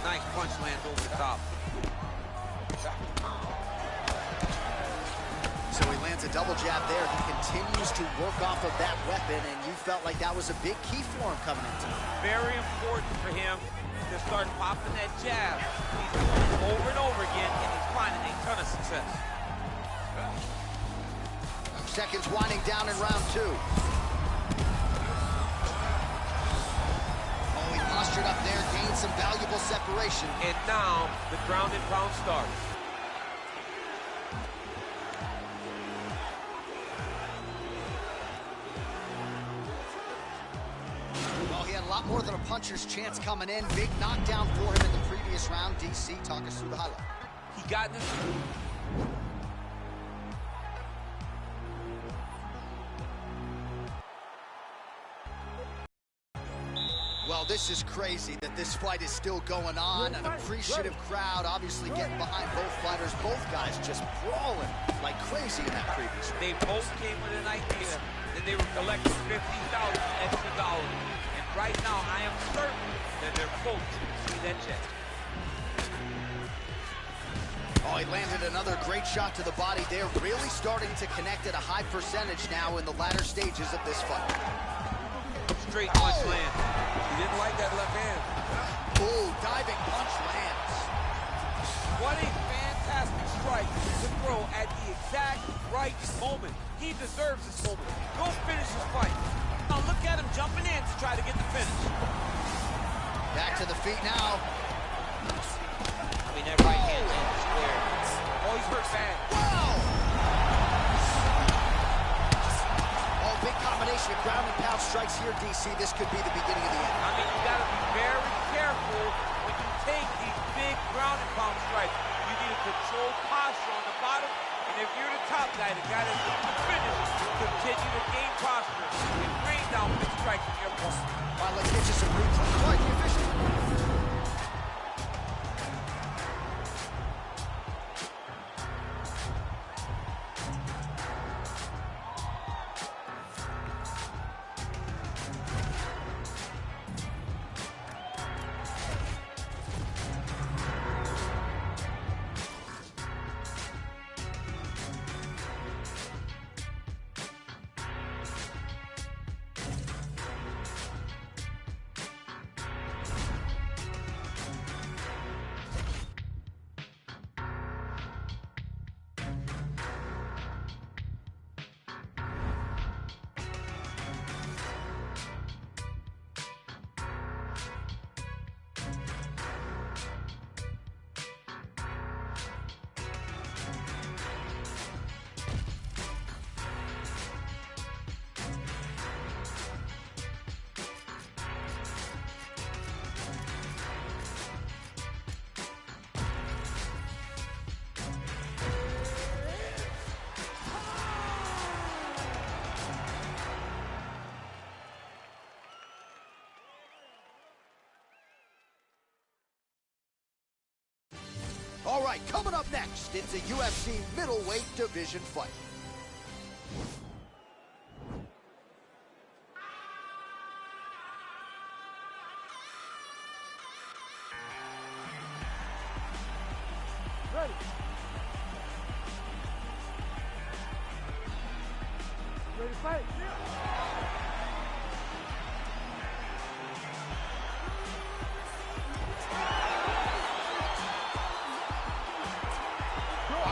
Nice punch lands over the top. So he lands a double jab there. He continues to work off of that weapon, and you felt like that was a big key for him coming into it. Very important for him to start popping that jab. He's doing it over and over again, and he's finding a ton of success. Seconds winding down in round two. Oh, he postured up there, gained some valuable separation. And now the ground and pound starts. A lot more than a puncher's chance coming in. Big knockdown for him in the previous round. DC, talk us through the highlight. He got this. Well, this is crazy that this fight is still going on. An appreciative crowd obviously getting behind both fighters. Both guys just brawling like crazy in that previous round. They both came with an idea that they were collecting $50,000 extra dollars. And right now, I am certain that they're both going to see that check. Oh, he landed another great shot to the body there. Really starting to connect at a high percentage now in the latter stages of this fight. Straight punch land. He didn't like that left hand. Ooh, diving punch lands. What a fantastic strike to throw at the exact right moment. He deserves this moment. Go finish his fight. Now look at him jumping in to try to get the finish. Back to the feet now. I mean, that right hand landed square. Oh, he's hurt bad. Whoa! Oh, big combination of ground and pound strikes here, DC. This could be the beginning of the end. I mean, you got to be very careful when you take these big ground and pound strikes. You need a controlled posture on the bottom. And if you're the top guy, the guy that's going to finish, continue to gain posture and bring down big strikes from your opponent. All right, let's get you some replay. All right, the official. All right, coming up next, it's a UFC middleweight division fight. Ready. Ready to fight.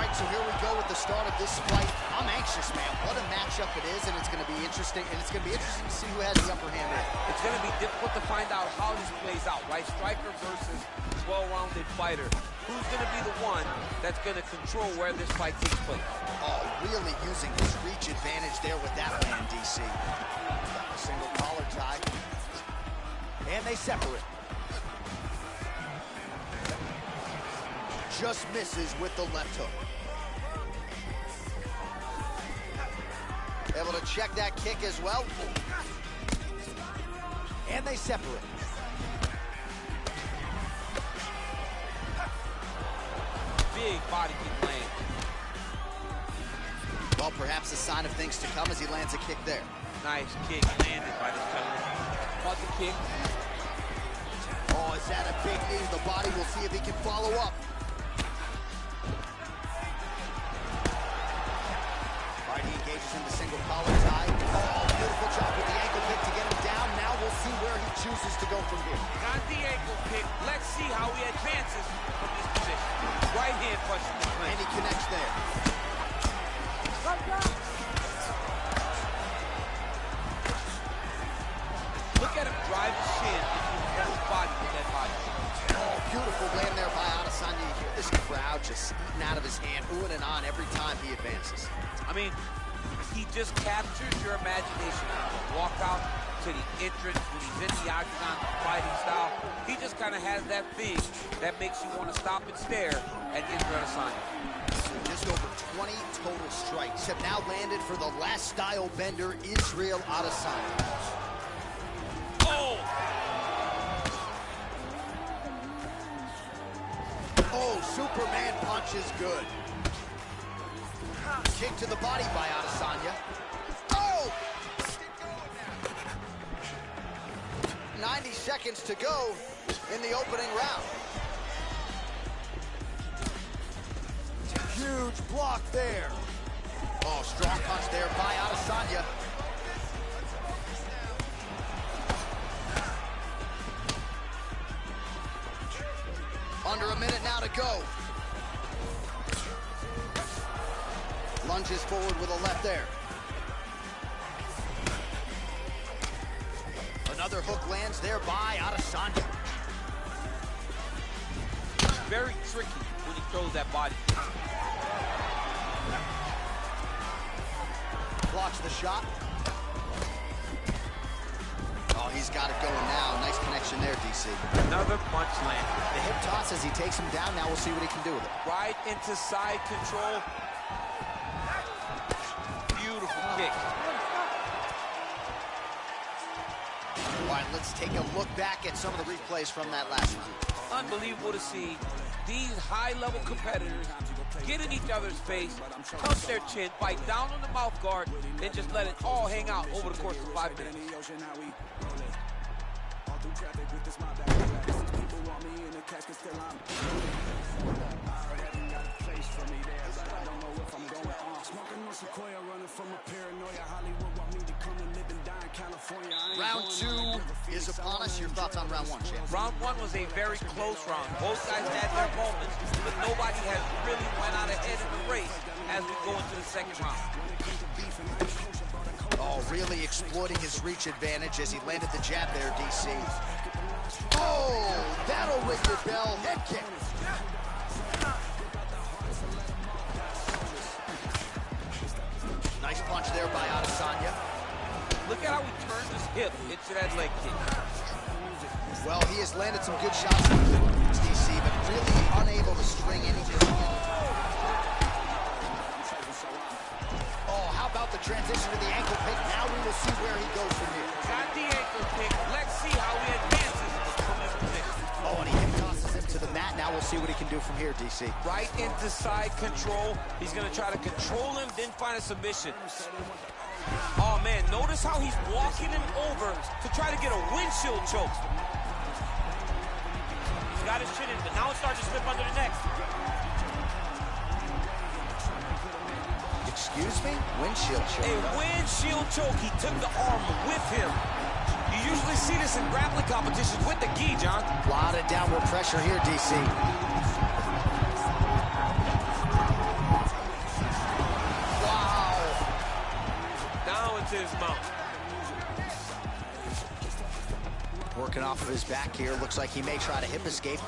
So here we go with the start of this fight. I'm anxious, man. What a matchup it is, and it's going to be interesting. And it's going to be interesting to see who has the upper hand there. It's going to be difficult to find out how this plays out, right? Striker versus well-rounded fighter. Who's going to be the one that's going to control where this fight takes place? Oh, really using his reach advantage there with that land, DC. Got a single collar tie. And they separate. Just misses with the left hook. Able to check that kick as well. And they separate. Big body kick land. Well, perhaps a sign of things to come as he lands a kick there. Nice kick landed by this gentleman. Caught the kick. Oh, is that a big knee to the body? We'll see if he can follow up. He engages in the single collar tie. Oh, beautiful job with the ankle kick to get him down. Now we'll see where he chooses to go from here. Got the ankle kick. Let's see how he advances from this position. Right hand punch in the clinch. And he connects there. Look at him drive his shin into his own body with that body. Oh, beautiful land there by Adesanya. You hear this crowd just eating out of his hand, oohing and on every time he advances. I mean, he just captures your imagination. Walk out to the entrance when he's in the octagon, fighting style. He just kind of has that thing that makes you want to stop and stare at Israel Adesanya. Just over 20 total strikes have now landed for the last style bender, Israel Adesanya. Oh! Superman punch is good. Kick to the body by Adesanya. Oh! 90 seconds to go in the opening round. Huge block there. Oh, strong punch there by Adesanya. Under a minute now to go. Lunges forward with a left there. Another hook lands there by Adesanya. Very tricky when he throws that body. Blocks the shot. Oh, he's got it going now. Nice connection there, DC. Another punch landed. The hip toss as he takes him down. Now we'll see what he can do with it. Right into side control. Beautiful kick. All right, let's take a look back at some of the replays from that last round. Unbelievable to see these high-level competitors get in each other's face, touch their chin, bite down on the mouth guard, and just let it all hang out over the course of 5 minutes. Round 2 is upon us. Your thoughts on round 1, champ? Round 1 was a very close round. Both guys had their moments, but nobody has really went out ahead in the race as we go into the second round. Oh, really exploiting his reach advantage as he landed the jab there, DC. Oh, that'll ring your bell. Head kick. Nice punch there by Adesanya. Look at how he turned his hip into that leg kick. Well, he has landed some good shots in DC, but really unable to string anything. Oh, how about the transition to the ankle pick? Now we will see where he goes from here. Got the ankle pick. Let's see how he advances from this position. Oh, and he hip tosses him to the mat. Now we'll see what he can do from here, DC. Right into side control. He's going to try to control him, then find a submission. Oh, man, notice how he's walking him over to try to get a windshield choke. He's got his chin in, but now it's starting to slip under the neck. Excuse me? Windshield choke. A windshield choke. He took the arm with him. You usually see this in grappling competitions with the gi, John. A lot of downward pressure here, DC. To his mouth. Working off of his back here. Looks like he may try to hip escape.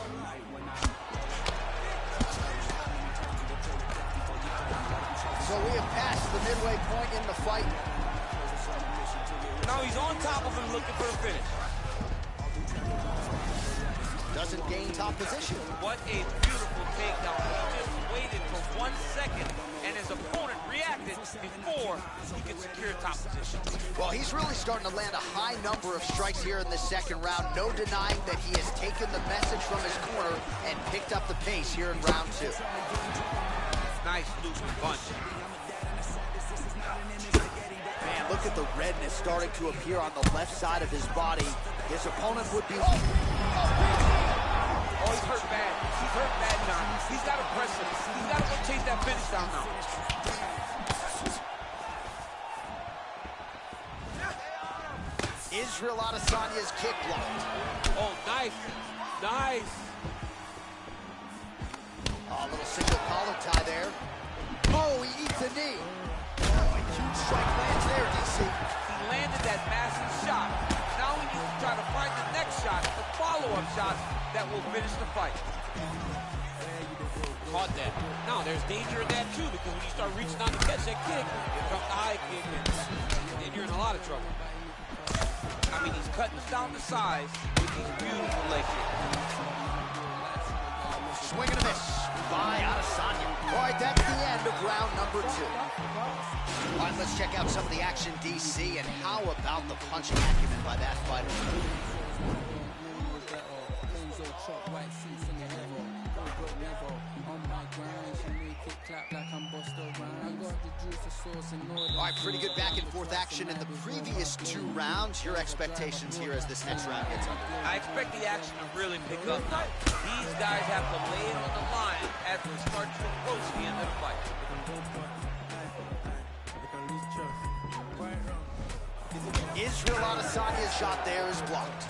So we have passed the midway point in the fight. Now he's on top of him looking for the finish. Doesn't gain top position. What a beautiful takedown. He just waited for 1 second and his opponent reacted before he could secure top position. Well, he's really starting to land a high number of strikes here in the second round. No denying that he has taken the message from his corner and picked up the pace here in round 2. Nice looping bunch. Man, look at the redness starting to appear on the left side of his body. His opponent would be... Oh, he's hurt bad. He's hurt bad now. He's got to press him. He's got to go chase that finish down now. Israel Adesanya's kick blocked. Oh, nice. Nice. Oh, a little single collar tie there. Oh, he eats a knee. Oh, a huge strike lands there, DC. He landed that massive shot. Now we need to try to find the next shot, the follow-up shot that will finish the fight. Caught that. Now, there's danger in that, too, because when you start reaching out to catch that kick, here comes the high kick, and you're in a lot of trouble. I mean, he's cutting down the size with these beautiful leg kicks. Swing and a miss by Adesanya. All right, that's the end of round number 2. All right, let's check out some of the action, DC, and how about the punching acumen by that fighter? All right, pretty good back and forth action in the previous 2 rounds. Your expectations here as this next round gets underway? I expect the action to really pick up now. These guys have to lay it on the line as we start to approach the end of the fight. Israel Adesanya's shot there is blocked.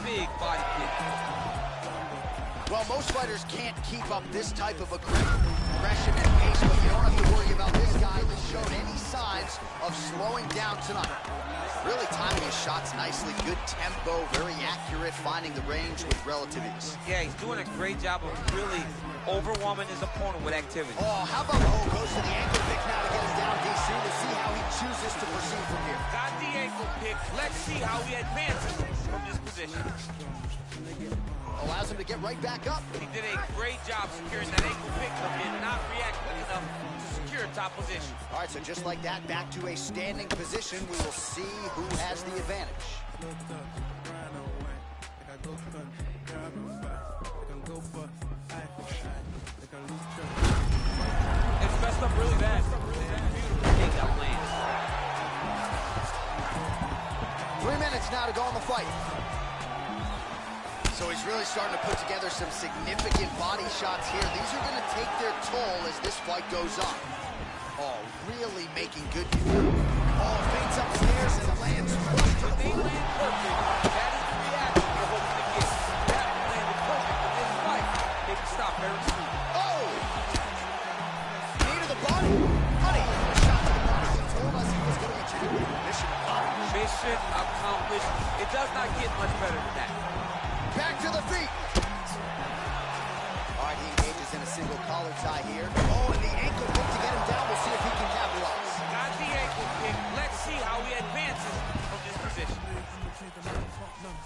Big body kick. Well, most fighters can't keep up this type of aggression and pace, but you don't have to worry about this guy that showed any signs of slowing down tonight. Really timing his shots nicely, good tempo, very accurate, finding the range with relative ease. Yeah, he's doing a great job of really overwhelming his opponent with activity. Oh, how about Ho goes to the ankle pick now to get him down, DC, to see how he chooses to proceed from here. Got the ankle pick. Let's see how he advances from this position. Allows him to get right back up. He did a great job securing that ankle pick, but did not react quick enough to secure top position. All right, so just like that, back to a standing position. We will see who has the advantage. It's messed up really bad. Takedown lands. 3 minutes now to go in the fight. So he's really starting to put together some significant body shots here. These are going to take their toll as this fight goes on. Oh, really making good use. Oh, feints upstairs and lands flush to the They floor. land perfect. That is the reaction you're hoping to get. That landed perfect in this fight. They can stop very soon. Oh! Knee to the body. Honey, a shot to the body. He told us he was going to ejaculate. Mission accomplished. Mission accomplished. It does not get much better than that. Back to the feet. All right, he engages in a single collar tie here. Oh, and the ankle pick to get him down. We'll see if he can capitalize. Got the ankle pick. Let's see how he advances from this position.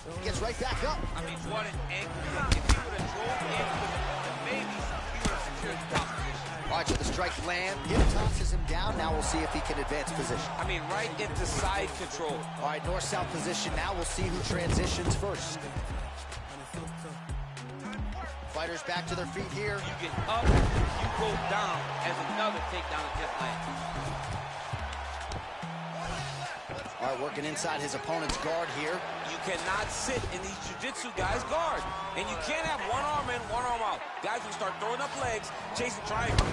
He gets right back up. I mean, what an ankle pick. If he would have drove into his opponent, maybe he would have secured the top position. All right, so the strike land. Hip tosses him down. Now we'll see if he can advance position. I mean, right into side control. All right, north-south position. Now we'll see who transitions first. Fighters back to their feet here. You get up, you go down as another takedown attempt lands. All right, working inside his opponent's guard here. You cannot sit in these jiu-jitsu guys' guard. And you can't have one arm in, one arm out. Guys will start throwing up legs, chasing triangle.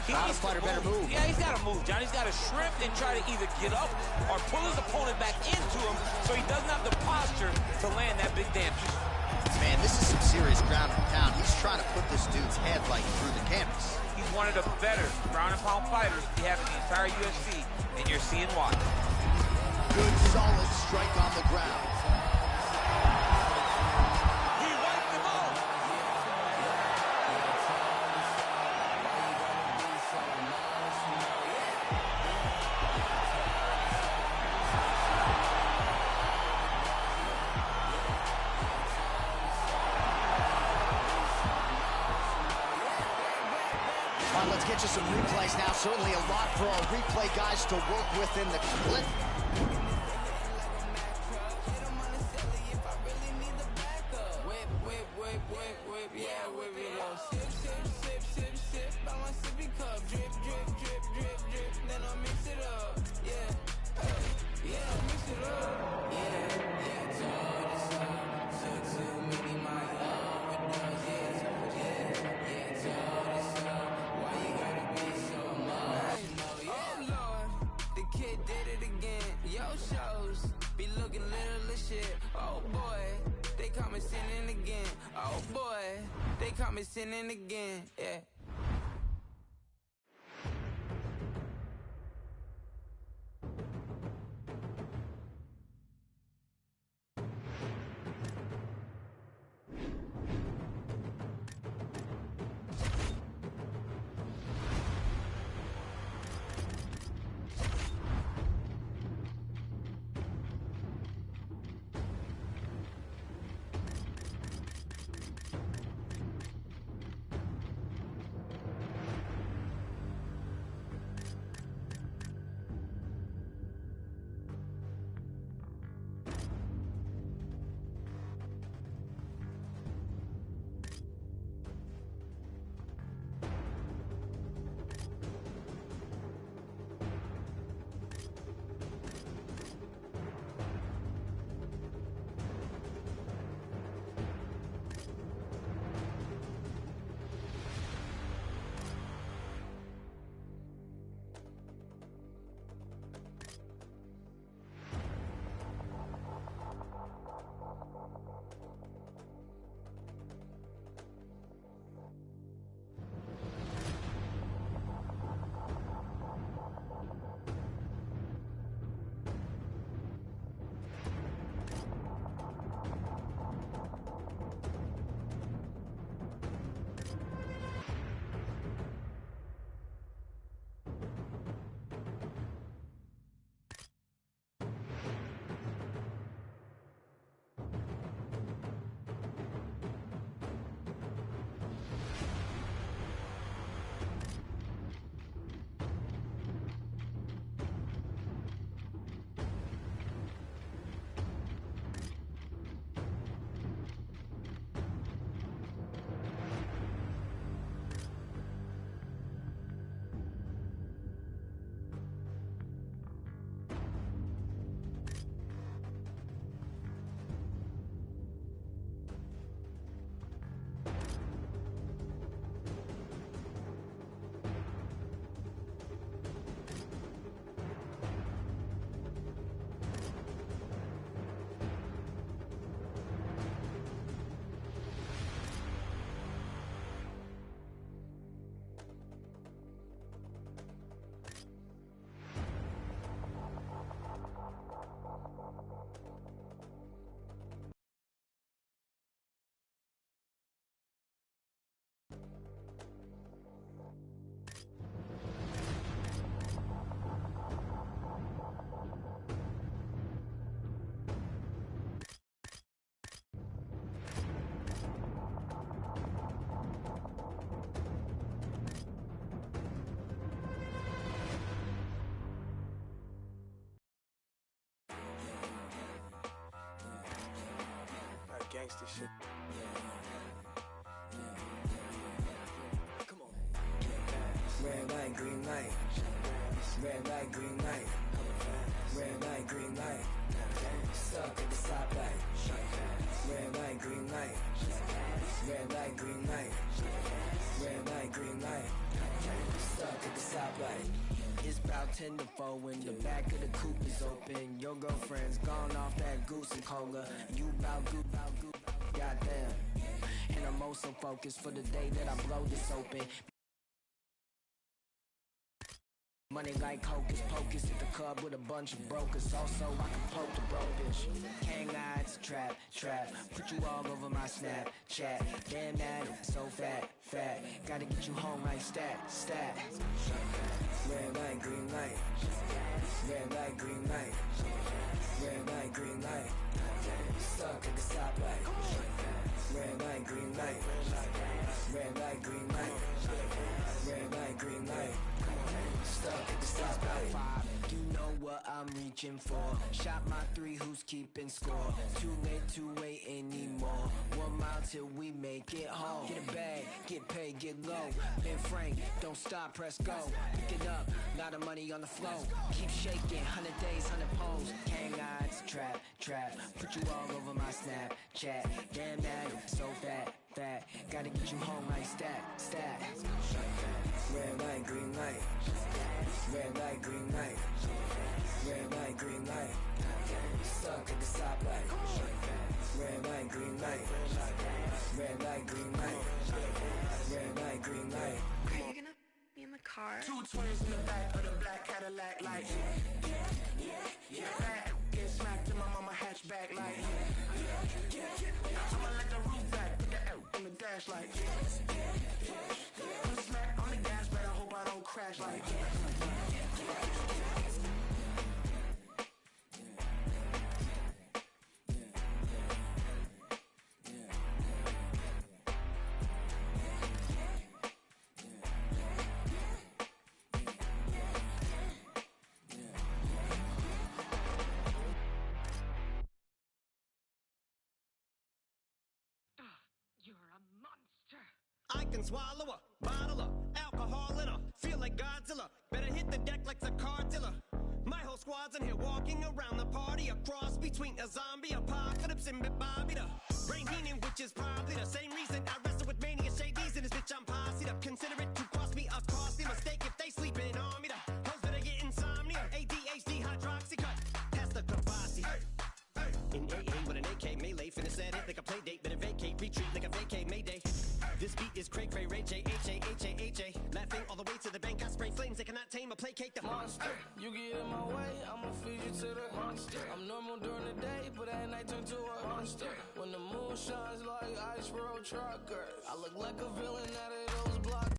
This fighter better move. Yeah, he's got to move, John. He's got to shrimp and try to either get up or pull his opponent back into him so he doesn't have the posture to land that big damage. Man, this is some serious ground and pound. He's trying to put this dude's head like through the canvas. He's one of the better ground and pound fighters we have in the entire UFC, and you're seeing why. Good, solid strike on the ground. He wiped him out. All right, let's get you some replays now. Certainly a lot for our replay guys to work with in the clip. Sinning again, yeah. gangster shit. Come on. Red light, green light. Red light, green light. Red light, green light. Stuck at the stoplight. Red light, green light. Red light, green light. Red light, green light. Stuck at the stoplight. It's about 10 to 4 when the back of the coupe is open. Your girlfriend's gone off that goose and cola. You bout goop, goddamn. And I'm also focused for the day that I blow this open. Money like hocus pocus at the club with a bunch of brokers. Also, I can poke the broke bitch. Hang eyes, trap. Put you all over my Snapchat. Damn that, so fat. Gotta get you home like stat. Red light, green light. Red light, green light. Red light, green light. Stuck at the stoplight. Red light, green light. Red light, green light. Red light, green light. Stuck at the stoplight. You know what I'm reaching for. Shot my 3, who's keeping score? Too late to wait anymore. 1 mile till we make it home. Get a bag, get paid, get low. Ben Frank, don't stop, press go. Pick it up, lot of money on the flow. Keep shaking, 100 days, 100 poles. Hang eyes, trap. Put you all over my Snapchat. Damn that, so fat. Gotta get you home like stat. Red light, green light. Red light, green light. Red light, green light. Stuck at the stoplight. Red light, green light. Red light, green light. Red light, green light. Are you gonna be in the car? 2 twins in the back of the black Cadillac, like yeah. Get smacked in my mama hatchback, like I'ma let the roof back, put the L on the dash, like put a smack on the gas, but I hope I don't crash, like I can swallow a bottle of alcohol in her. Feel like Godzilla. Better hit the deck like the car dealer. My whole squad's in here walking around the party. A cross between a zombie apocalypse and Bobby the Brain Heenan, which is probably the same reason I wrestle with mania shades in this bitch. I'm posse'd up. Consider it to cost me a costly mistake if they sleeping on me. The hoes better get insomnia. ADHD hydroxy cut. Past the Kavasi. In AA with an AK melee, finna set it like a play date. Better vacate, retreat like a vacay Mayday. This beat is Craig, Ray, J, H-A. Laughing all the way to the bank. I spray flames, they cannot tame or placate the monster. You get in my way, I'ma feed you to the monster. I'm normal during the day, but at night turn to a monster. When the moon shines like ice road truckers, I look like a villain out of those blocks.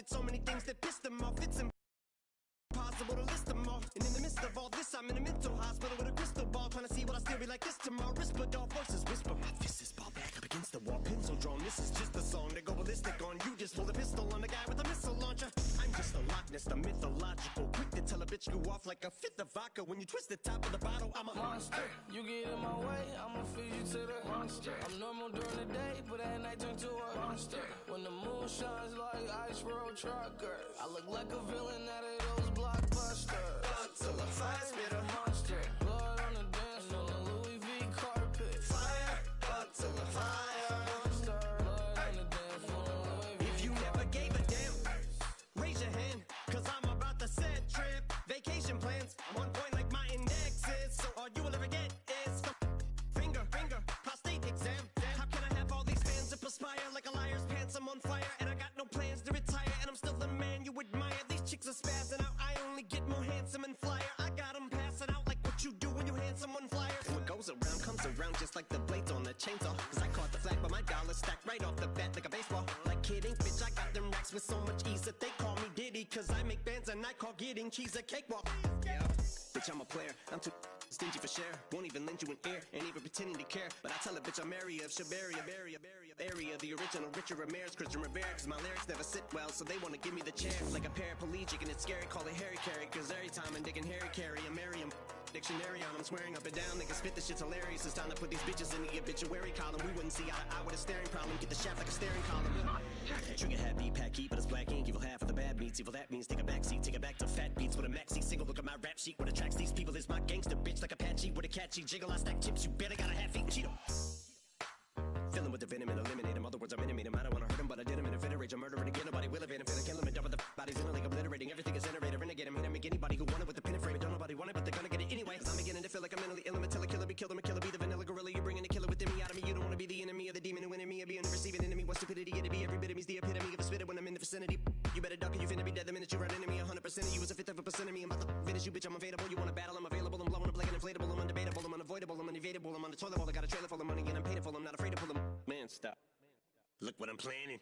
So many things that pissed them off, it's impossible to list them all. And in the midst of all this, I'm in a mental hospital with a crystal ball, trying to see what I still be like this tomorrow. Rispadol versus whisper, my fist is ball back up against the wall, pencil drawn. This is just a song to go ballistic on. You just hold a pistol on the guy with a missile launcher. I'm just a Loch Ness, the mythological, quick to tell a bitch you off like a fifth of vodka. When you twist the top of the bottle, I'm a monster. You get in my way, I'ma feed you to the monster. I'm normal during the day, but at night turn to a monster. When the moon shines like ice road truckers, I look like a villain out of those blockbusters. Godzilla, fire spitter, monster. Blood on the dance floor, the Louis V carpet. Fire, Godzilla, fire. Monster, blood on the dance floor, Louis V. If you never gave a damn, raise your hand, cause I'm about to set trip. Vacation plans, on point like my index is. So all you will ever get is finger, prostate exam. How can I have all these fans that perspire like a liar's pants? I'm on fire and I got no plans to retire, and I'm still the man you admire. These chicks are spazzing out, I only get more handsome and flyer. I got them passing out like what you do when you hand someone flyers. What goes around comes around just like the blades on the chainsaw. Cause I caught the flag but my dollar stacked right off the bat like a baseball. Like kidding, bitch, I got them racks with so much ease that getting cheese a cakewalk. Yeah, bitch, I'm a player. I'm too stingy for share. Won't even lend you an ear, ain't even pretending to care. But I tell a bitch I'm area of Shabaria, area, the original Richard Ramirez, Christian Rivera. Cause my lyrics never sit well, so they wanna give me the chair. Like a paraplegic and it's scary, call it Harry Carry. Cause every time I'm digging Harry Carry, I'm Merriam. Dictionary on, I'm swearing up and down, niggas spit this shit's hilarious. It's time to put these bitches in the obituary column. We wouldn't see eye to eye with a staring problem. Get the shaft like a staring column. Trigger happy, pack heat, but it's black ink. Evil half of the bad meats. Evil that means take a backseat, take it back to fat beats with a maxi single. Look at my rap sheet. What attracts these people is my gangster bitch like Apache with a catchy jiggle. I stack chips. You better got a half-eaten Cheeto. Fill him with the venom and eliminate him. Other words, I'm intimate him. I don't wanna hurt him, but I did him in a fit of rage. I'm murdering again. Nobody will evade him. Finna kill him and dump the bodies in a lake, obliterating. Everything is iterator. Renegade him. Hit him. Make anybody who want it with the pin and frame. Don't nobody want it, but they're gonna get it anyway. Cause I'm beginning to feel like I'm mentally ill. I'm a killer. Be killed. I'm a killer. Be the vanilla gorilla. You're bringing the killer within me out of me. You don't wanna be the enemy of the demon who enemy of being the receiving enemy. What stupidity it'd be. Every bit of me's the epitome of a spitter when I'm in the vicinity. You better duck or you finna be dead the minute you run into me. 100% of you is a fifth of a percent of me. I'm about to finish you, bitch. I'm available. You wanna battle? I'm available. I'm blowing up like an inflatable. I'm undebatable. I'm unavoidable. I'm unevadable. I'm on the toilet bowl. I got a trailer full of money and I'm paid for. I'm not afraid to pull them. Man, stop. Look what I'm planning.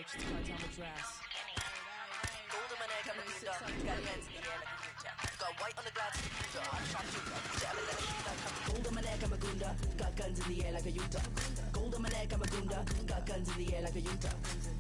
Got white on the glass, I'm sharpshooter. Gold on my neck, I'm a gunda. Got guns in the air like a Utah. Gold on my neck, I'm a gunda. Got guns in the air like a Utah.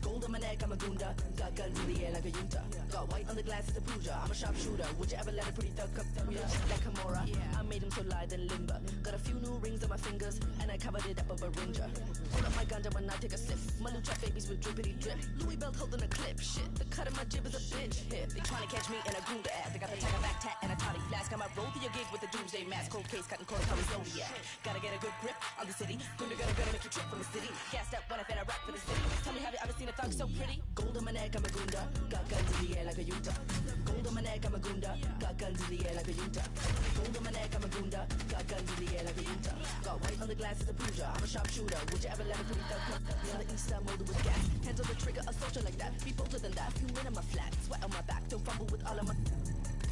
Gold on my neck, I'm a gunda. Got guns in the air like a Utah. Got white on the glass, it's a Pooja. I'm a sharpshooter. Would you ever let a pretty thug come through ya? Like Kimura, I made him so light and limber. Got a few new rings on my fingers, and I covered it up with a ringer. Hold up my ganja when I take a sip. Malucha babies with drippity drip. Louis belt holding a clip. Shit, the cut of my jib is a bitch hip. They tryna catch me in a gunda ass. I got the tiger back tat and a toddy flask. I might roll through your gig with a doomsday mask. Cold case, cutting corners, how we Zodiac. Gotta get a good grip on the city. Gunda gotta make you trip from the city. Gassed up when I fed a rap for the city. Tell me, have you ever seen a thug so pretty? Gold on my neck, I'm a gunda. Got guns in the air like a Utah. Gold on my neck, I'm a gunda. Got guns in the air like a Utah. Gold on my neck, I'm a gunda. Got guns in the air like a Utah. Got white on the glass, it's a Pooja. I'm a sharpshooter. Would you ever let a pretty thug come? Me on the east side, molded with gas. Hands on the trigger, a soldier like that. Be bolder than that. You win on my flat. Sweat on my back. Don't fumble with all of my...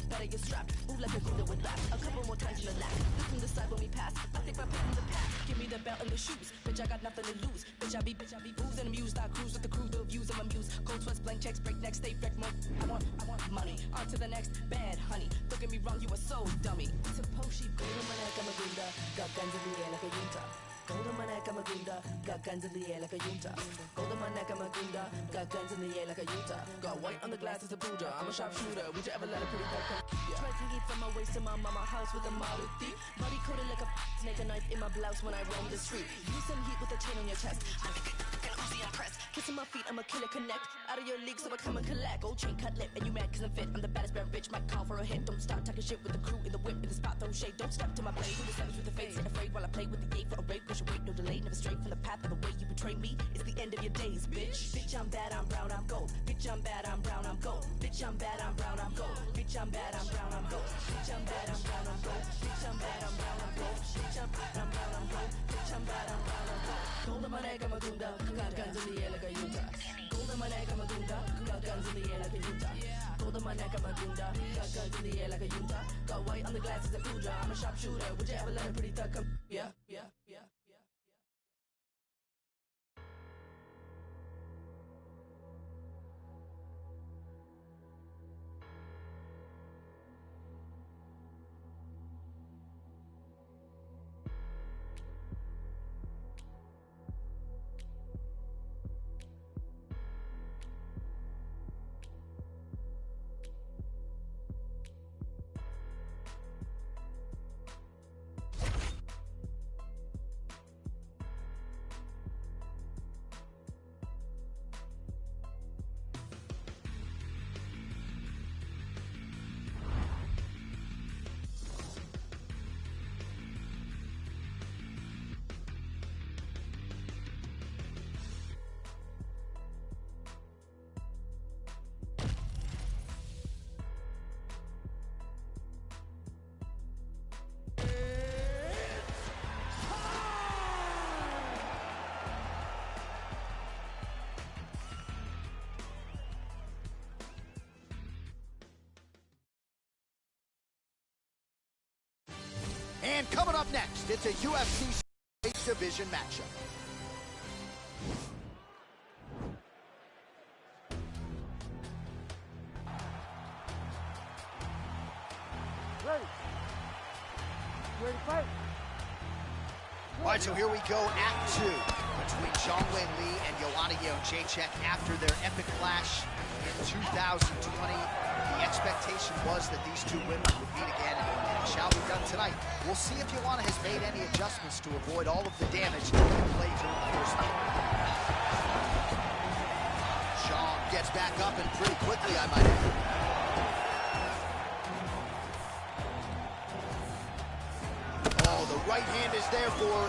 Better get strapped, move like a gunda with rap. A couple more times in the lap. Look from the side when we pass. I think my pick from the pack. Give me the belt and the shoes. Bitch, I got nothing to lose. Bitch, I be booze and amused. I cruise with the crew, the views of my muse. Cold sweats, blank checks, break necks, stay wrecked. I want money. On to the next bad honey. Don't get me wrong, you a soul dummy. Suppose she gold on my neck, I'm a gunda. Got guns in the air like a Utah. Gold on my neck, I'm a gunda. Got guns in the air like a Utah. Gold on my neck, I'm a gunda. Got guns in the air like a Utah. Got white on the glass, it's a Pooja. I'm a sharpshooter. Would you ever let a pretty thug come? Try to get from my waist to my mama house with a Model D. Body coated like a snake, a knife in my blouse when I roam the street. Use some heat with a chain on your chest. Can Uzi impress? Kissing my feet, I'm a killer connect. Out of your league, so I come and collect. Gold chain, cut lip, and you mad cause I'm fit. I'm the baddest bad bitch, might call for a hit. Don't start talking shit with the crew in the whip, in the spot, throw shade. Don't step to my blade. Who the savage with the face? Sit afraid while I play with the gate for a rape. Push away, no delay, never straight from the path of the way you betray me. It's the end of your days, bitch. Bitch, I'm bad, I'm brown, I'm gold. Bitch, I'm bad, I'm brown, I'm gold. Bitch, I'm bad, I'm brown, I'm gold. Bitch, I'm bad, I'm brown, I'm gold. Bitch, I'm bad, I'm brown, I'm gold. Bitch, I'm bad, I'm brown, I'm gold. Bitch, I'm bad, I'm brown, I'm gold. Bitch, I'm bad, I'm brown, I'm gold. Gold on my neck, I'm a gunda. Got guns in the air like a Utah. Gold on my neck, I'm a gunda. Got guns in the air like a Utah. Gold on my neck, I'm a gunda. Got guns in the air like a Utah. Got white on the glass, it's a Pooja. I'm a sharpshooter. Would you ever let a pretty thug come? Yeah, yeah, yeah. And coming up next, it's a UFC division matchup. Ready? Ready to fight? All right, so here we go, Act 2 between Zhang Weili and Joanna Jędrzejczyk after their epic clash in 2020. The expectation was that these two women would meet again, and it shall be done tonight. We'll see if Joanna has made any adjustments to avoid all of the damage that can play during the first fight. Zhang gets back up, and pretty quickly, I might add. Oh, the right hand is there for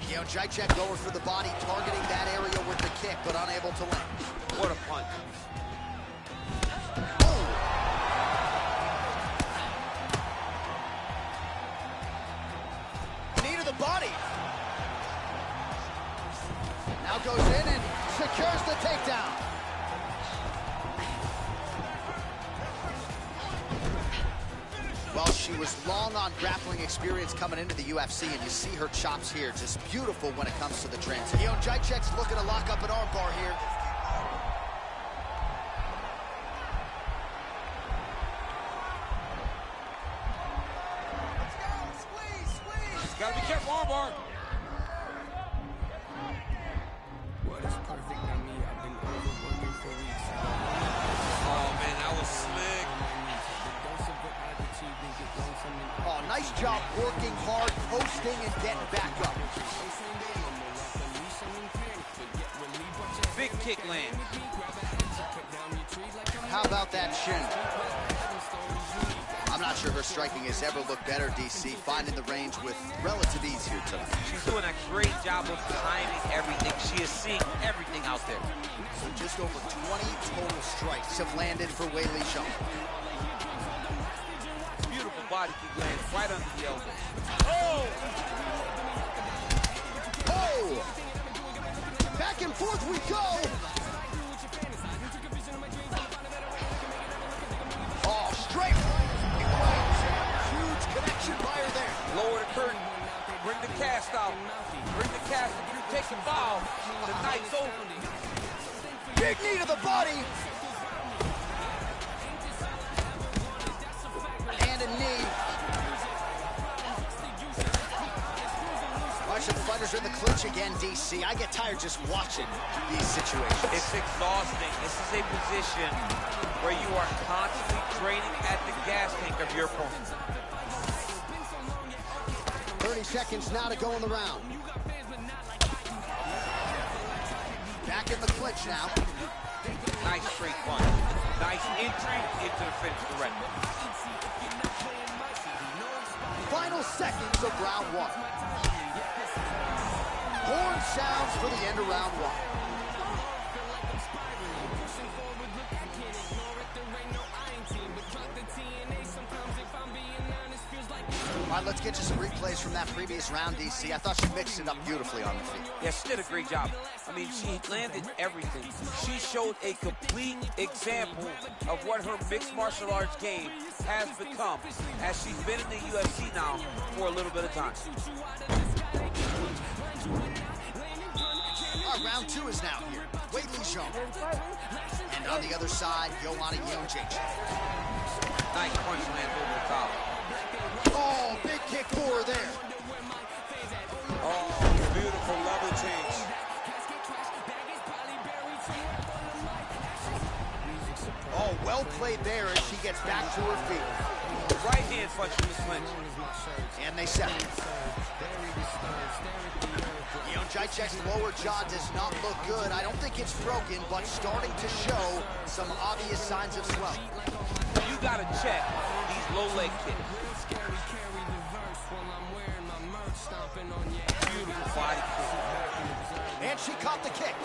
Jędrzejczyk. Lower for the body, targeting that area with the kick, but unable to land. What a punch. Oh. Knee to the body. Now goes in and secures the takedown. Well, she was long on grappling experience coming into the UFC, and you see her chops here, just beautiful when it comes to the transition. Jędrzejczyk's looking to lock up an armbar here. Gotta be careful, armbar. What is perfect on me? I've been overworking for weeks. Oh man, that was slick. Oh, nice job working hard, posting, and getting back up. Big kick land. How about that shin? I'm not sure her striking has ever looked better, DC, finding the range with relative ease here tonight. She's doing a great job of timing everything. She is seeing everything out there. So just over 20 total strikes have landed for Weili Zhang. Beautiful body kick lands right under the elbow. Oh! Oh! Back and forth we go! Oh, straight! Huge connection by her there. Lower the curtain. Bring the cast out. Bring the cast. If you take a foul, the night's over. Big knee to the body. And a knee. Watch the fighters are in the clinch again, DC. I get tired just watching these situations. It's exhausting. This is a position where you are constantly draining at the gas tank of your opponent. 30 seconds now to go in the round. Back in the clinch now. Nice straight punch. Nice entry into the finish correctly. Final seconds of round one. Horn sounds for the end of round one. All right, let's get you some replays from that previous round, DC. I thought she mixed it up beautifully on the feet. Yeah, she did a great job. I mean, she landed everything. She showed a complete example of what her mixed martial arts game has become as she's been in the UFC now for a little bit of time. Our round two is now here. Weili Zhang. And on the other side, Joanna Jędrzejczyk. Nice punch lands over the top. Oh, big kick for her there. Oh, beautiful level change. Oh, well played there as she gets back to her feet. Right hand punch from the clinch. And they settle. Jędrzejczyk's lower jaw does not look good. I don't think it's broken, but starting to show some obvious signs of swelling. You gotta check these low leg kicks. Beautiful body kick. And she caught the kick.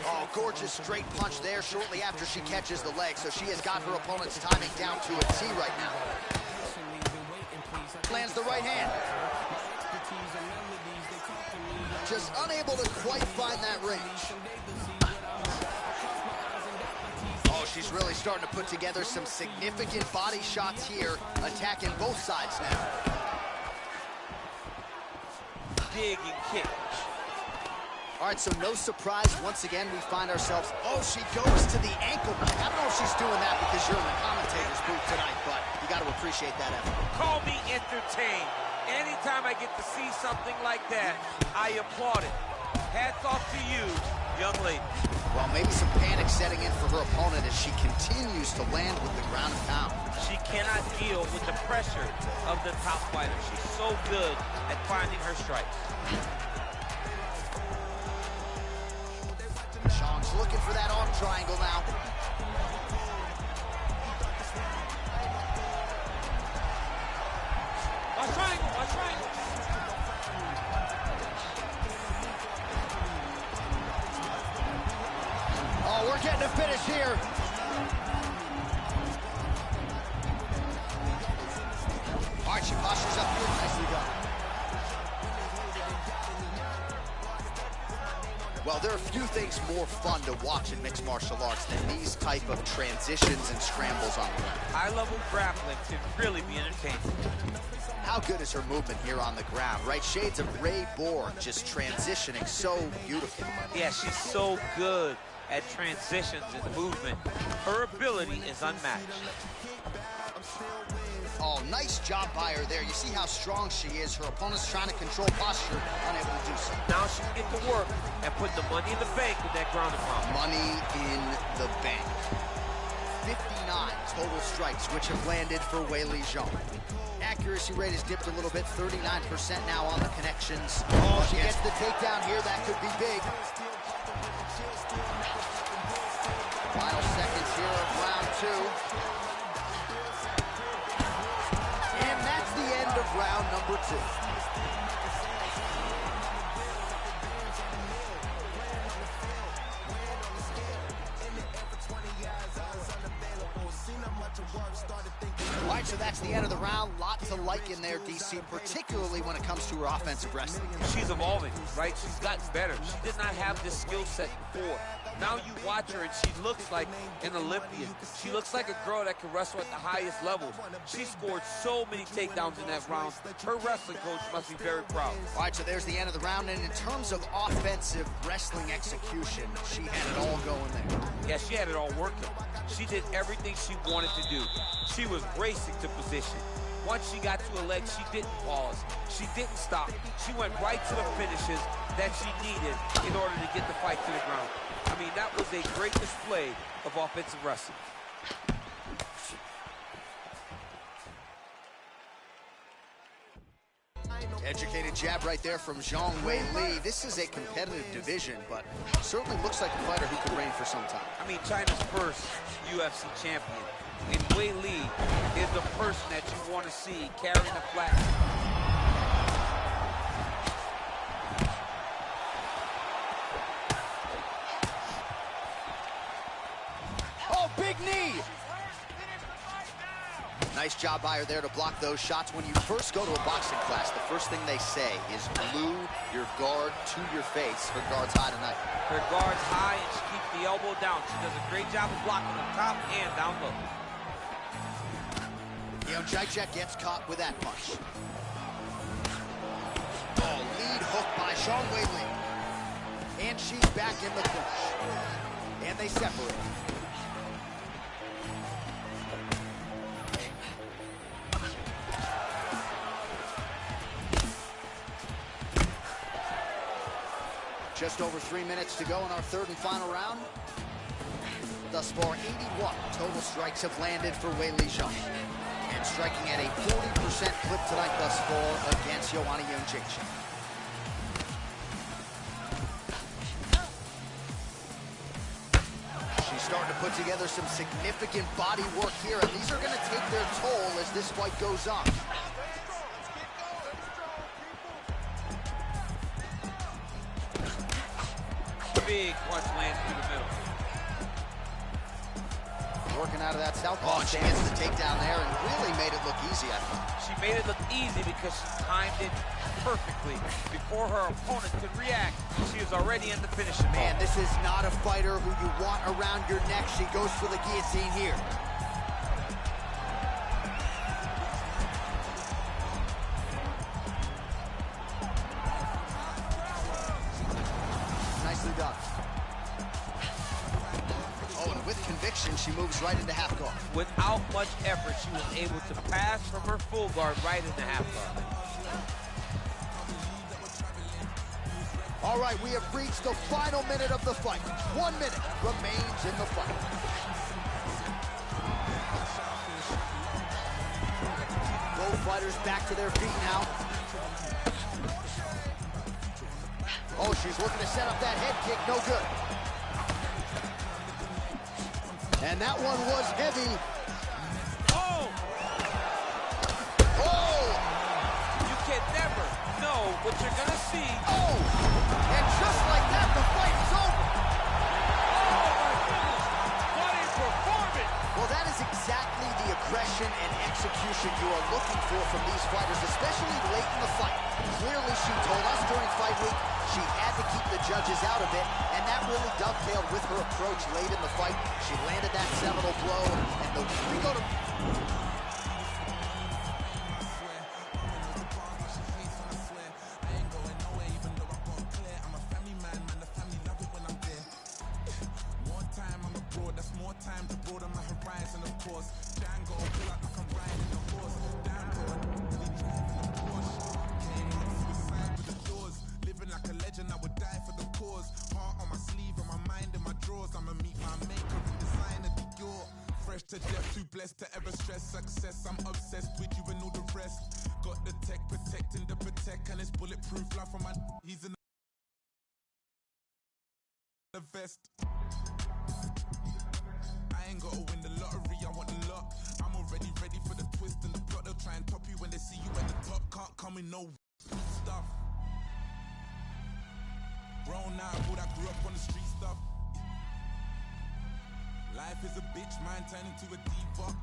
Oh, gorgeous straight punch there shortly after she catches the leg. So she has got her opponent's timing down to a T right now. Lands the right hand. Just unable to quite find that range. Oh, she's really starting to put together some significant body shots here, attacking both sides now. Dig and kick. All right, so no surprise. Once again, we find ourselves, oh, she goes to the ankle. I don't know if she's doing that because you're in the commentator's booth tonight, but you got to appreciate that effort. Call me entertained. Anytime I get to see something like that, I applaud it. Hats off to you, young lady. Well, maybe some panic setting in for her opponent as she continues to land with the ground and pound. She cannot deal with the pressure of the top fighter. She's so good at finding her strikes. Zhang's looking for that arm triangle now. Watch triangle, watch triangle. Oh, we're getting a finish here. All right, she postures up here. Nicely done. Well, there are few things more fun to watch in mixed martial arts than these type of transitions and scrambles on the ground. High-level grappling can really be entertaining. How good is her movement here on the ground, right? Shades of Ray Borg, just transitioning so beautifully. Yeah, she's so good at transitions and movement. Her ability is unmatched. Oh, nice job by her there. You see how strong she is. Her opponent's trying to control posture, unable to do so. Now she can get to work and put the money in the bank with that ground and pound. Money in the bank. 59 total strikes, which have landed for Weili Zhang. Accuracy rate has dipped a little bit, 39% now on the connections. Oh, she gets the takedown here. That could be big. Final seconds here of round 2. Of round number 2. All right, so that's the end of the round. Lot to like in there, DC, particularly when it comes to her offensive wrestling. She's evolving, right? She's gotten better. She did not have this skill set before. Now you watch her and she looks like an Olympian. She looks like a girl that can wrestle at the highest levels. She scored so many takedowns in that round. Her wrestling coach must be very proud. All right, so there's the end of the round. And in terms of offensive wrestling execution, she had it all going there. Yeah, she had it all working. She did everything she wanted to do. She was racing to position. Once she got to a leg, she didn't pause. She didn't stop. She went right to the finishes that she needed in order to get the fight to the ground. I mean, that was a great display of offensive wrestling. Educated jab right there from Zhang Weili. This is a competitive division, but certainly looks like a fighter who could reign for some time. I mean, China's first UFC champion. And Weili is the person that you want to see carrying the flag. Oh, big knee! Nice job by her there to block those shots. When you first go to a boxing class, the first thing they say is glue your guard to your face. Her guard's high tonight. Her guard's high and she keeps the elbow down. She does a great job of blocking the top and down low. Jędrzejczyk gets caught with that punch. Oh, lead hook by Zhang Weili. And she's back in the clinch. And they separate. Just over 3 minutes to go in our third and final round. Thus far, 81 total strikes have landed for Weili Zhang. And striking at a 40% clip tonight thus far against Joanna Jędrzejczyk. She's starting to put together some significant body work here, and these are going to take their toll as this fight goes on. Big punch lands through the middle. Working out of that southpaw. She gets the takedown there and really made it look easy, I thought. She made it look easy because she timed it perfectly. Before her opponent could react, she was already in the finishing mode. Man, this is not a fighter who you want around your neck. She goes for the guillotine here. Nicely done. Oh, and with conviction, she moves right into half guard. Without much effort, she was able to pass from her full guard right into half guard. All right, we have reached the final minute of the fight. 1 minute remains in the fight. Both fighters back to their feet now. Oh, she's looking to set up that head kick, no good. And that one was heavy. Oh! Oh! You can never know what you're gonna see. Oh! And just like that, the fight is over. Oh my goodness! What a performance! Well, that is exactly the aggression and execution you are looking for from these fighters, especially late in the fight. Clearly, she told us during fight week she had to keep the judges out of it, and that really dovetailed with her approach late in the fight. She landed that seminal blow, and the we go to... To death, too blessed to ever stress success. I'm obsessed with you and all the rest. Got the tech protecting the protect, and it's bulletproof. Life from my he's in the vest. I ain't gotta win the lottery, I want the lot. I'm already ready for the twist and the plot. They'll try and top you when they see you at the top. Can't come with no stuff. Grown now, but I grew up on the street stuff. Life is a bitch, mine turn into a diva.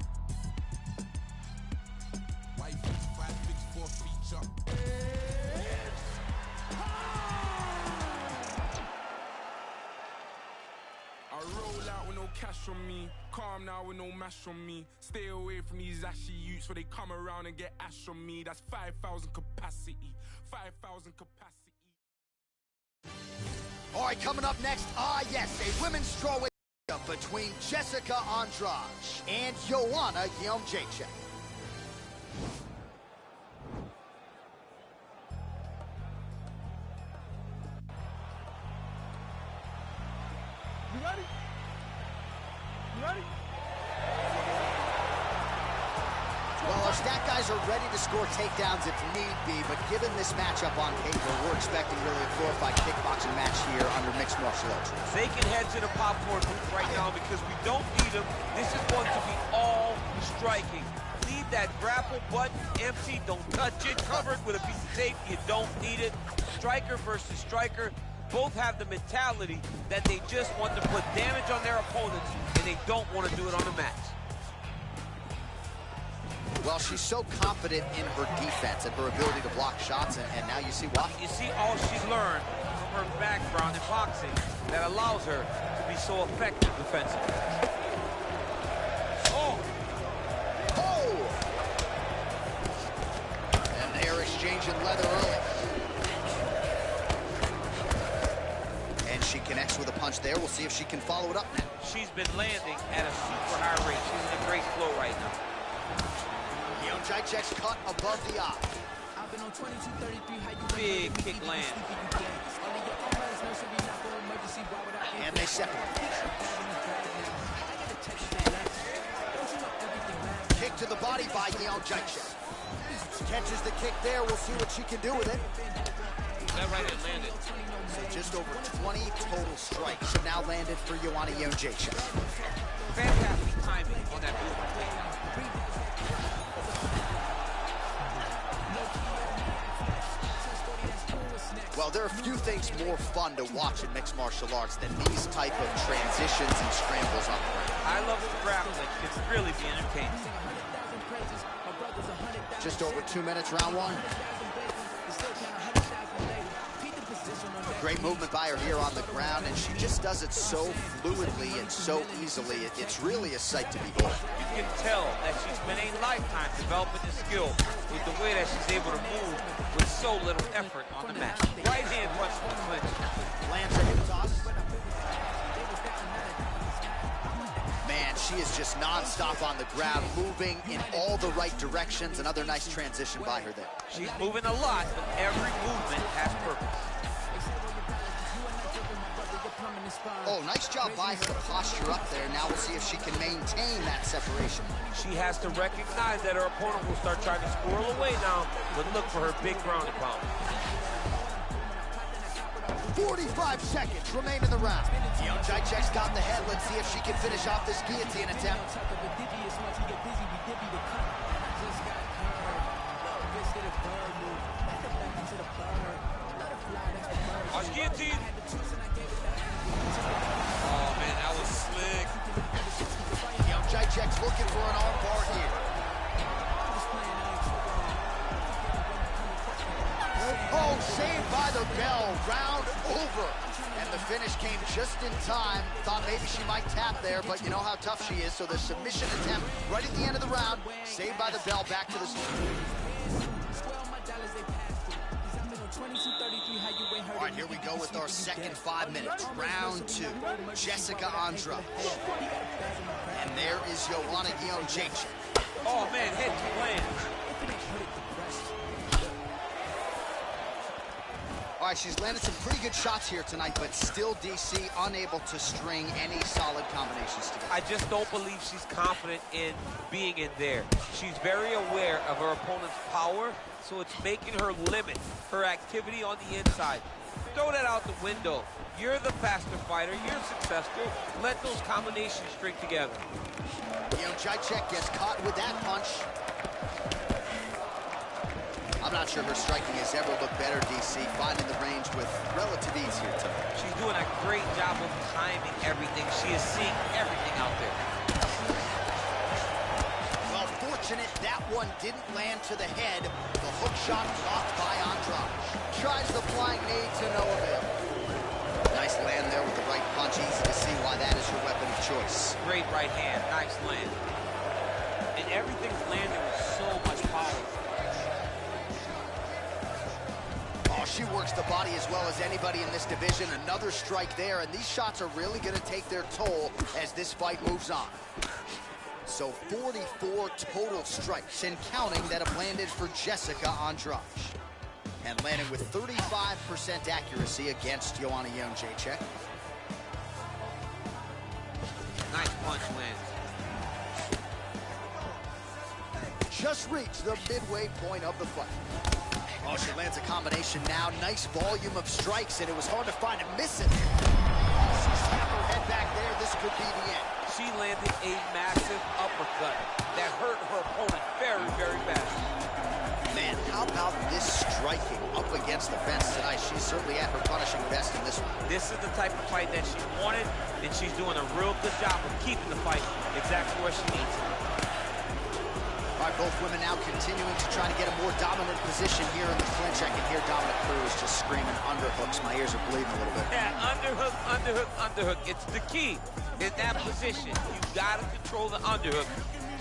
Why you 55, 54 feature? I roll out with no cash on me, calm now with no mash on me. Stay away from these ashy youths where they come around and get ash on me. That's 5,000 capacity, 5,000 capacity. All right, coming up next, yes, a women's strawweight between Jessica Andrade and Joanna Jędrzejczyk. You ready? You ready? Well, our stat guys are ready to score takedowns if need be, but given this matchup on paper, we're expecting really a glorified kickboxing match here under mixed martial arts. They can head to the popcorn booth right now because we don't need them. This is going to be all striking. Leave that grapple button empty. Don't touch it. Cover it with a piece of tape. You don't need it. Striker versus striker. Both have the mentality that they just want to put damage on their opponents, and they don't want to do it on the mat. Well, she's so confident in her defense and her ability to block shots, and now you see why. You see all she's learned from her background in boxing that allows her to be so effective defensively. Oh! And they're exchanging leather early. And she connects with a punch there. We'll see if she can follow it up now. She's been landing at a super high rate. She's in a great flow right now. Jędrzejczyk's cut above the eye. Big kick land. And they separate. Kick to the body by Jędrzejczyk. Catches the kick there. We'll see what she can do with it. That right hand landed. So just over 20 total strikes have now landed for Joanna Jędrzejczyk. Fantastic timing on that move. Well, there are few things more fun to watch in mixed martial arts than these type of transitions and scrambles on the ground. High-level grappling can really be entertaining. Just over 2 minutes, round one. Great movement by her here on the ground, and she just does it so fluidly and so easily. It's really a sight to behold. You can tell that she spent a lifetime developing the skill with the way that she's able to move with so little effort on the mat. Right hand punch from the clinch. Lands a hip toss. Man, she is just non-stop on the ground, moving in all the right directions. Another nice transition by her there. She's moving a lot, but every movement has purpose. Oh, nice job by her to posture up there. Now we'll see if she can maintain that separation. She has to recognize that her opponent will start trying to squirrel away now, but look for her big ground and pound. 45 seconds remain in the round. Jędrzejczyk's got the head. Let's see if she can finish off this guillotine attempt. Watch guillotine. Oh, man, that was slick. Jacek's looking for an armbar here. Oh, saved by the bell, round over. And the finish came just in time. Thought maybe she might tap there, but you know how tough she is. So the submission attempt right at the end of the round, saved by the bell, back to the... All right, here we go with our second 5 minutes. Round 2, Jessica Andrade. And there is Joanna Jędrzejczyk. Oh, man, head to land. All right, she's landed some pretty good shots here tonight, but still DC unable to string any solid combinations together. I just don't believe she's confident in being in there. She's very aware of her opponent's power, so it's making her limit her activity on the inside. Throw that out the window. You're the faster fighter. You're successful. Let those combinations string together. Jędrzejczyk gets caught with that punch. I'm not sure her striking has ever looked better, DC, finding the range with relative ease here tonight. She's doing a great job of timing everything. She is seeing everything out there. Well, fortunate that one didn't land to the head. The hook shot blocked by Andrade. Tries the flying knee to no avail. Nice land there with the right punch. Easy to see why that is your weapon of choice. Great right hand. Nice land. And everything's landing with so much power. She works the body as well as anybody in this division. Another strike there, and these shots are really going to take their toll as this fight moves on. So 44 total strikes, and counting, that have landed for Jessica Andrade. And landing with 35% accuracy against Joanna Jędrzejczyk. Nice punch lands. Just reached the midway point of the fight. Oh, she lands a combination now. Nice volume of strikes, and it was hard to find a miss it. She snapped her head back there. This could be the end. She landed a massive uppercut that hurt her opponent very, very bad. Man, how about this striking up against the fence tonight? She's certainly at her punishing best in this one. This is the type of fight that she wanted, and she's doing a real good job of keeping the fight exactly where she needs it. All right, both women now continuing to try to get a more dominant position here in the clinch. I can hear Dominic Cruz just screaming underhooks. My ears are bleeding a little bit. Yeah, underhook, underhook, underhook. It's the key in that position. You've got to control the underhook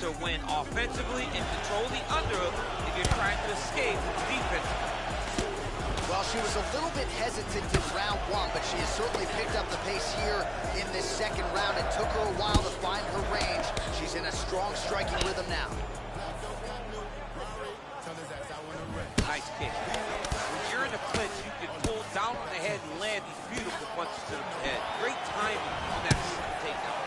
to win offensively and control the underhook if you're trying to escape defensively. Well, she was a little bit hesitant in round 1, but she has certainly picked up the pace here in this second round. It took her a while to find her range. She's in a strong striking rhythm now. Nice kick. When you're in the clinch, you can pull down on the head and land these beautiful punches to the head. Great timing on that takedown.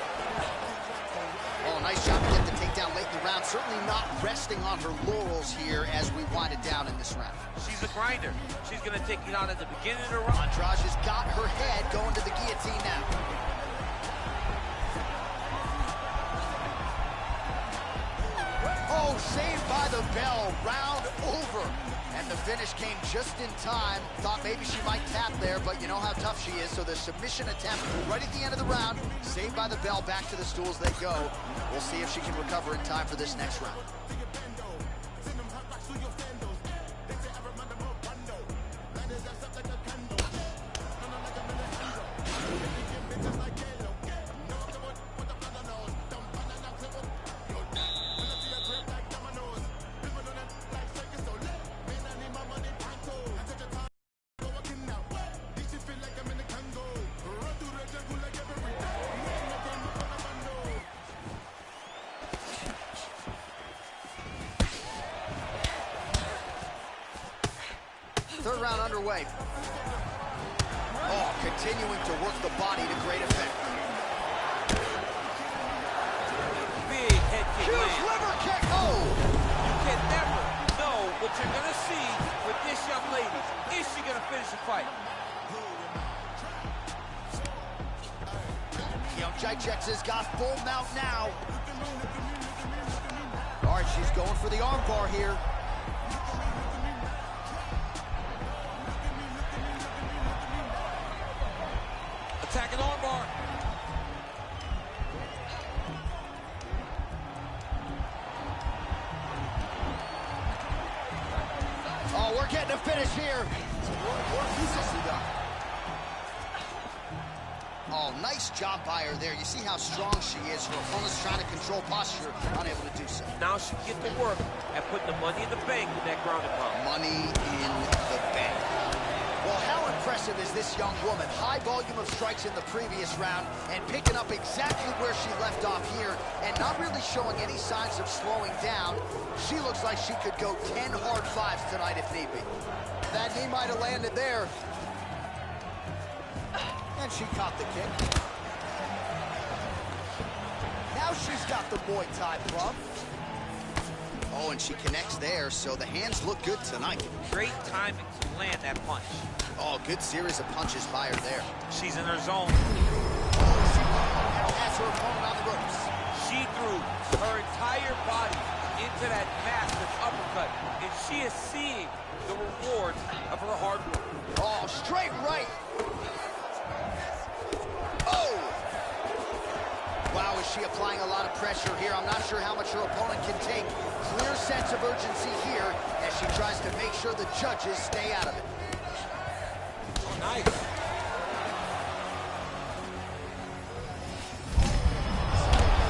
Oh, nice job to get the takedown late in the round. Certainly not resting on her laurels here as we wind it down in this round. She's a grinder. She's going to take it out at the beginning of the round. Andrade has got her head going to the guillotine now. Oh, saved by the bell. Round over. And the finish came just in time. Thought maybe she might tap there, but you know how tough she is. So the submission attempt right at the end of the round, saved by the bell. Back to the stools they go. We'll see if she can recover in time for this next round. Third round underway. Oh, continuing to work the body to great effect. Big head kick. Huge liver kick. Oh! You can never know what you're going to see with this young lady. Is she going to finish the fight? Jędrzejczyk has got full mount now. All right, she's going for the arm bar here. Attacking armbar. getting a finish here. Oh, nice job by her there. You see how strong she is. Her opponent's trying to control posture, unable to do so. Now she can get to work and put the money in the bank with that ground and pound. Money in the bank. Well, how impressive is this young woman? High volume of strikes in the previous round and picking up exactly where she left off here and not really showing any signs of slowing down. She looks like she could go 10 hard fives tonight if need be. That knee might have landed there. And she caught the kick. Now she's got the Muay Thai plum. Oh, and she connects there, so the hands look good tonight. Great timing to land that punch. Oh, good series of punches by her there. She's in her zone. She now has her opponent on the ropes. She threw her entire body into that massive uppercut, and she is seeing the rewards of her hard work. Oh, straight right. Oh! Wow, is she applying a lot of pressure here? I'm not sure how much her opponent can take. Clear sense of urgency here as she tries to make sure the judges stay out of it. Oh, nice.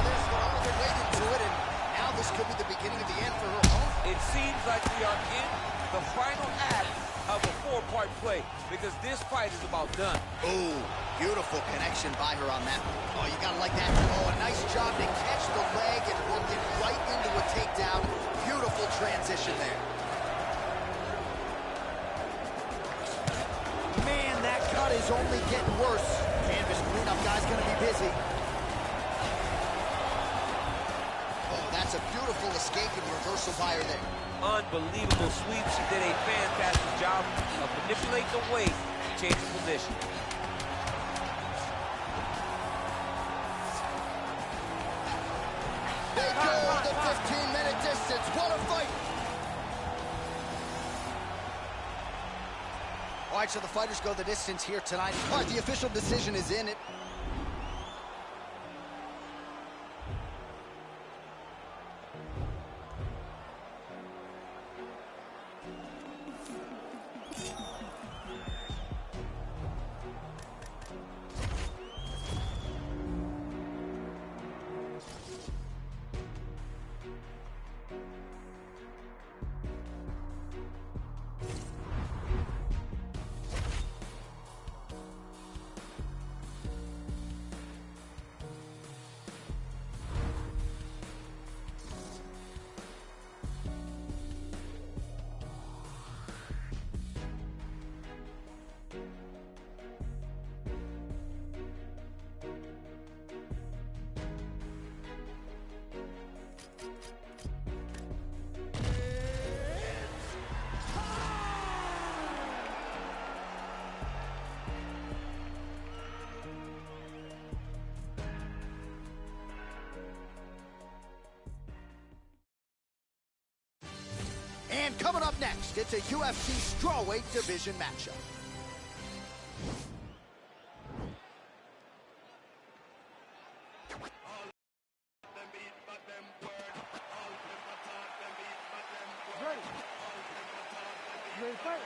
There's the only been waiting to it, and now this could be the beginning of the end for her opponent. It seems like we are in the final act of a four-part play because this fight is about done. Oh, beautiful connection by her on that. Oh, you gotta like that. Oh, a nice job to catch the leg and work it right into a takedown. Beautiful transition there. Man, that cut is only getting worse. Canvas cleanup guy's gonna be busy. Oh, that's a beautiful escape and reversal by her there. Unbelievable sweep. She did a fantastic job of manipulating the weight to change the position. They go the 15-minute distance. What a fight! All right, so the fighters go the distance here tonight. All right, the official decision is in. And coming up next, it's a UFC strawweight division matchup. Ready. You ready to fight?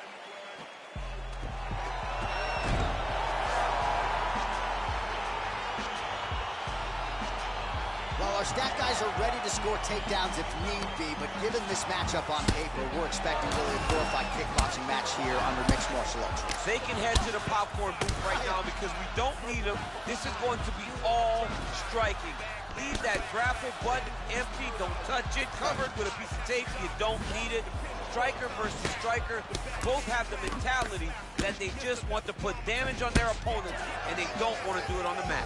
Well, our stat guys are ready to score takedowns if need be, but given this matchup on paper, we're expecting really a glorified kickboxing match here under mixed martial arts. They can head to the popcorn booth right now because we don't need them. This is going to be all striking. Leave that grapple button empty. Don't touch it. Covered with a piece of tape. You don't need it. Striker versus striker both have the mentality that they just want to put damage on their opponents and they don't want to do it on the mat.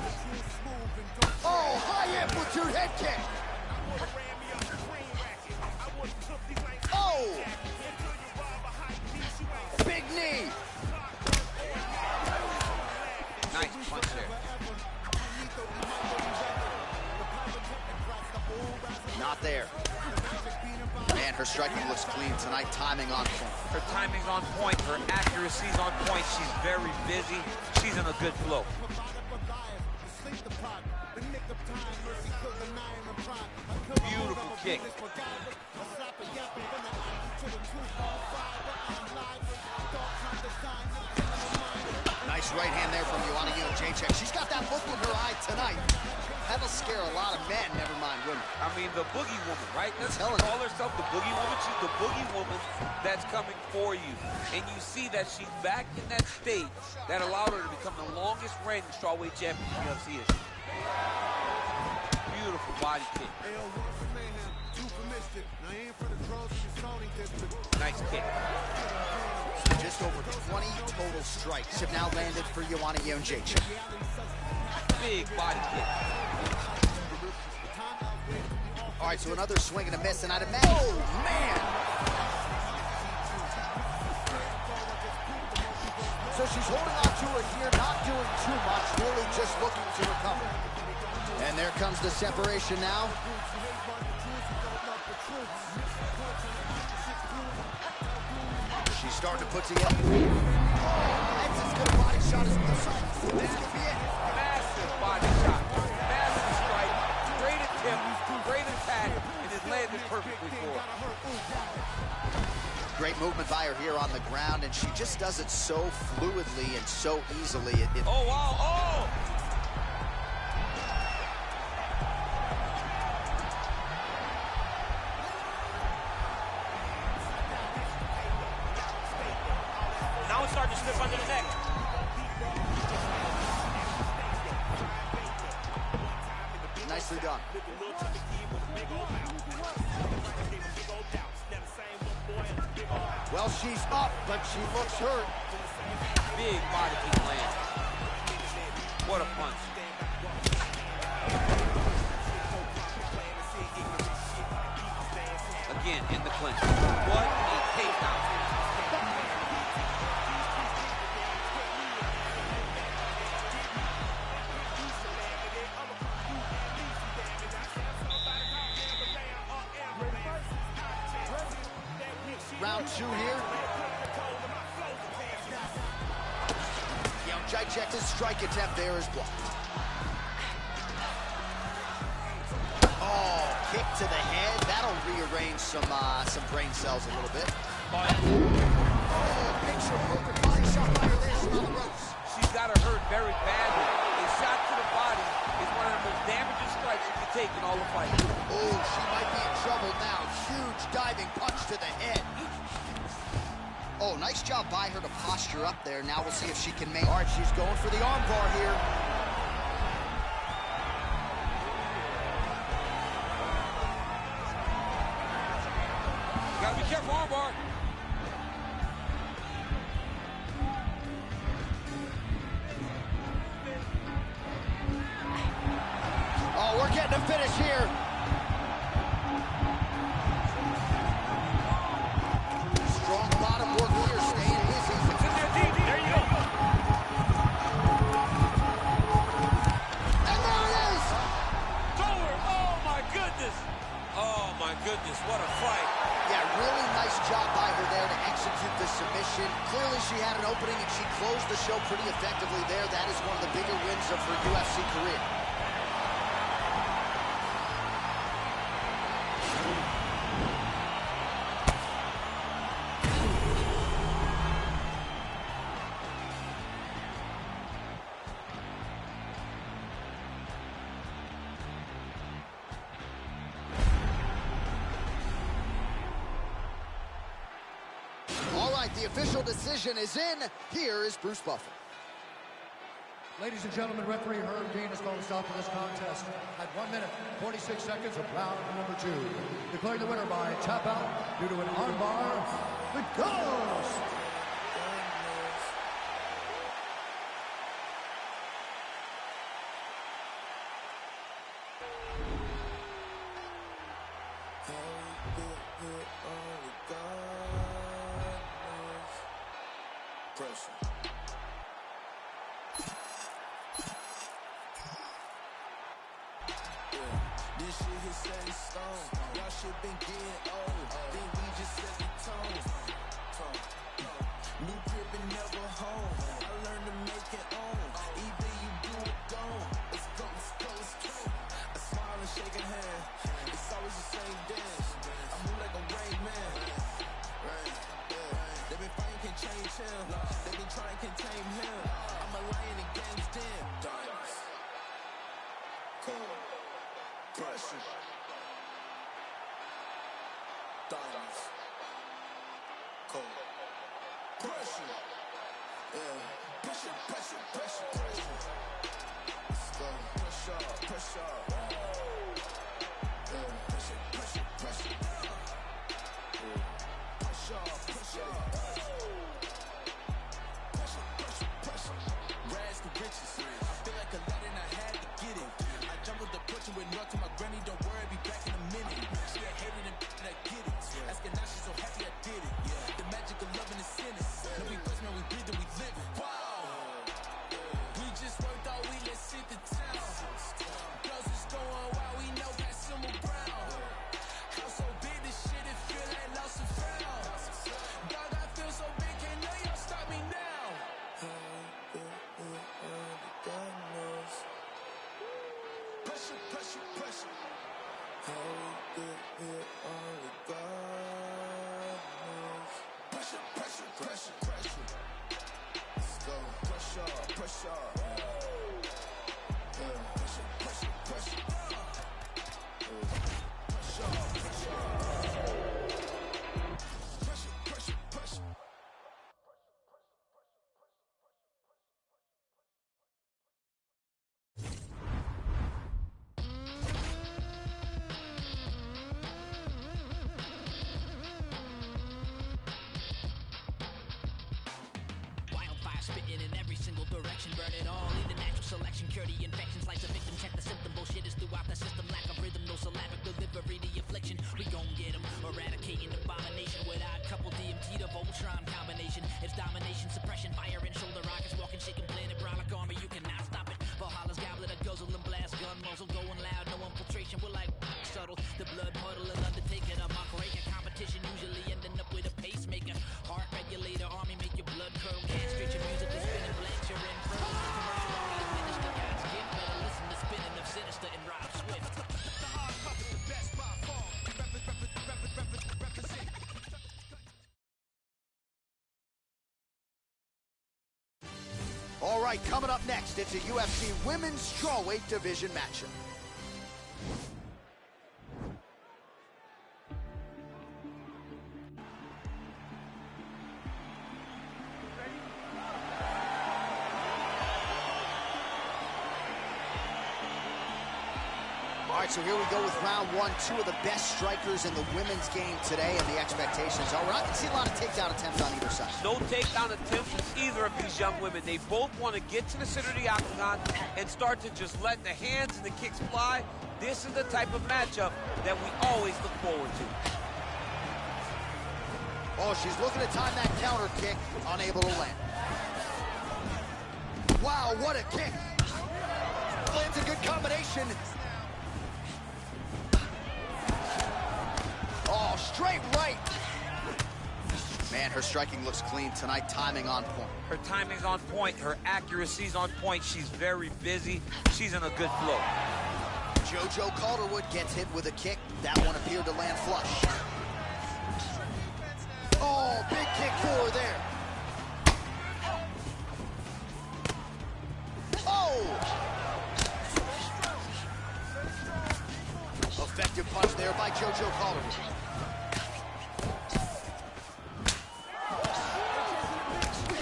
Oh, high amplitude head kick. Oh! Big knee. Nice punch there. Not there. Man, her striking looks clean tonight. Timing on point. Her timing's on point. Her accuracy's on point. She's very busy. She's in a good flow. Beautiful kick. Nice right hand there from Joanna Jędrzejczyk. She's got that look in her eye tonight. That'll scare a lot of men, never mind women. I mean, the boogie woman, right? Let's call herself the boogie woman. She's the boogie woman that's coming for you. And you see that she's back in that state that allowed her to become the longest reigning strawweight champion in UFC history. Beautiful body kick. Nice kick. Just over 20 total strikes have now landed for Joanna Jędrzejczyk. Big body kick. All right, so another swing and a miss, and I'd imagine... Oh, man! So she's holding on to it here, not doing too much, really just looking to recover. And there comes the separation now. She's starting to put together. Oh, that's as good a body shot as possible. This could be it. Massive body shot. Massive strike. Great attempt. Great attack. And it landed perfectly for her. Great movement by her here on the ground, and she just does it so fluidly and so easily. Oh, wow. Oh! Now it's starting to slip under the neck. Nicely done. Well, she's up, but she looks hurt. Big body kick land. What a punch. Again, in the clinch. What a takedown. Round two here. Jędrzejczyk's strike attempt there is blocked. Oh, kick to the head. That'll rearrange some brain cells a little bit. Oh, picture perfect body shot by her there. She's on the ropes. She's got her hurt very badly. A shot to the body is one of the most damaging strikes you can take in all the fight. Oh, she might be in trouble now. Huge diving punch to the head. Oh, nice job by her to posture up there. Now we'll see if she can make... All right, she's going for the arm bar here. Gotta be careful, arm bar. Oh, we're getting a finish here. Strong bottom work here, staying busy. It's in there deep. There you go. And there it is. It's over. Oh, my goodness. Oh, my goodness. What a fight. Yeah, really nice job by her there to execute the submission. Clearly she had an opening and she closed the show pretty effectively there. That is one of the bigger wins of her UFC career. The official decision is in. Here is Bruce Buffer. Ladies and gentlemen, referee Herb Dean has called a stop to this contest at 1 minute, 46 seconds of round number 2. Declaring the winner by tap out due to an armbar, the Ghost. This shit is set in stone. Y'all shit been getting old. Then we just set the tone. New crib and never home. I learned to make it own. Either you do or don't. Let's go, let's go, let's go. I smile and shake a hand. It's always the same dance. I move like a Rain Man. They been fighting, can't change him. They been trying, can't tame him. I'm a Diamonds. Cold. Pressure. Yeah. Pressure, pressure, pressure, pressure. Let's go. Pressure, pressure. Yeah. Pressure, pressure, pressure. Yeah. Pressure, pressure. Pressure, pressure, pressure. Rags to riches. I feel like Aladdin, I had to get it. I jumbled the porch and went north to my granny. Don't worry, I'll be back in a minute. She had hated and I get it. Asking now, she's so happy I did it. The magic of loving is sentence. No, we bust, man, we breathe and we live it. Wow. We just worked all week, let's sit the town. Girls is going wild, we know got some around. House so big, this shit, it feel like lost and found. Dog, I feel so big, can't know y'all stop me now. God knows. Pressure, pressure, pressure. How we get here, only God knows. Pressure, pressure, pressure, pressure. Let's go. Pressure, pressure. Yeah. Pressure, pressure, pressure. Pressure, pressure. Pressure, pressure, pressure. Wildfire spitting in every single direction, burn it all in the natural selection, cure the infections like the victim, check the symptom, bullshit is throughout the system, lack of rhythm, no syllabic delivery, the affliction, we gon' get them, eradicating abomination with odd couple DMT to Voltron combination, it's domination, suppression, fire and shoulder rockets, walking, shaking, planet, brolic armor, you cannot stop it, Valhalla's goblet, a guzzle and blast, gun muzzle, going loud, no infiltration, we're like subtle, the blood puddle and undertaker, a mock raker, competition usually ending up with a pacemaker, heart regulator, army make your blood curdle, can't stretch your music, is spinning blanks, you're in furrow, commercial only administer God's gift, better listen to spinning of Sinister and Rob Swift. The hard puppet, the best by far. Represent. All right, coming up next, it's a UFC Women's Strawweight Division matchup. All right, so here we go with round one. Two of the best strikers in the women's game today, and the expectations are we're not going to see a lot of takedown attempts on either side. No takedown attempts from either of these young women. They both want to get to the center of the octagon and start to just let the hands and the kicks fly. This is the type of matchup that we always look forward to. Oh, she's looking to time that counter kick, unable to land. Wow, what a kick. Lands a good combination. Oh, straight right. Man, her striking looks clean tonight, timing on point. Her timing's on point, her accuracy's on point. She's very busy. She's in a good flow. JoJo Calderwood gets hit with a kick. That one appeared to land flush. Oh, big kick for her there. Oh! Effective punch there by JoJo Calderwood.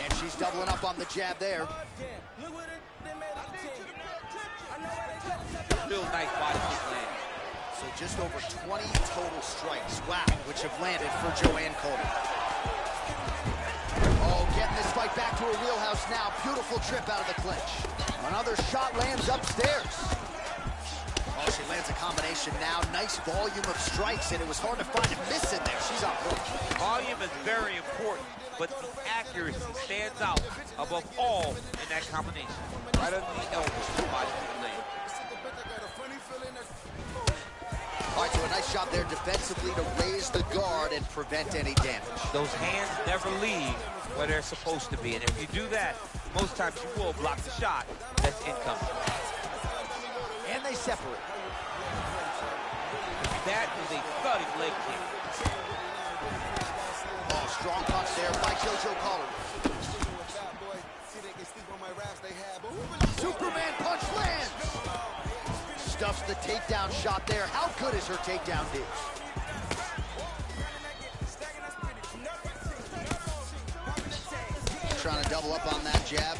And she's doubling up on the jab there. Real nice body kick land. So just over 20 total strikes. Wow, which have landed for Joanne Calderwood. Oh, getting this fight back to her wheelhouse now. Beautiful trip out of the clinch. Another shot lands upstairs. Oh, she lands a combination now. Nice volume of strikes, and it was hard to find a miss in there. She's on point. Volume is very important, but the accuracy stands out above all in that combination. Right under the elbow, the body kick land. All right, so a nice job there defensively to raise the guard and prevent any damage. Those hands never leave where they're supposed to be, and if you do that, most times you will block the shot that's incoming. And they separate. That is a thudding leg kick. Oh, strong punch there by JoJo Calderwood. Superman punch lands. Stuffs the takedown shot there. How good is her takedown dish? trying to double up on that jab.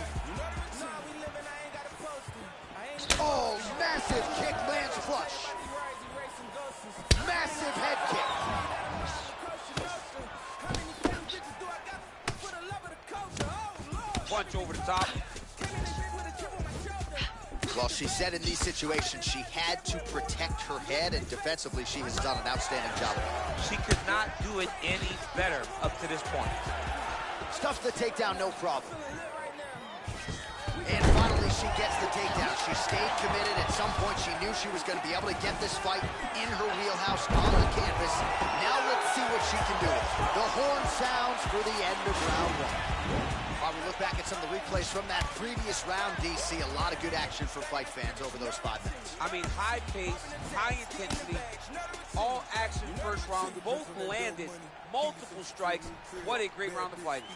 Oh, massive kick lands flush. Massive head kick. Punch over the top. Well, she said in these situations she had to protect her head, and defensively she has done an outstanding job of it. She could not do it any better up to this point. Stuffs the takedown, no problem. And finally she gets the takedown. She stayed committed. At some point she knew she was going to be able to get this fight in her wheelhouse on the canvas. Now let's see what she can do. The horn sounds for the end of round one. While we look back at some of the replays from that previous round, DC, a lot of good action for fight fans over those 5 minutes. I mean, high pace, high intensity, all action first round, both landed, multiple strikes. What a great round of fighting.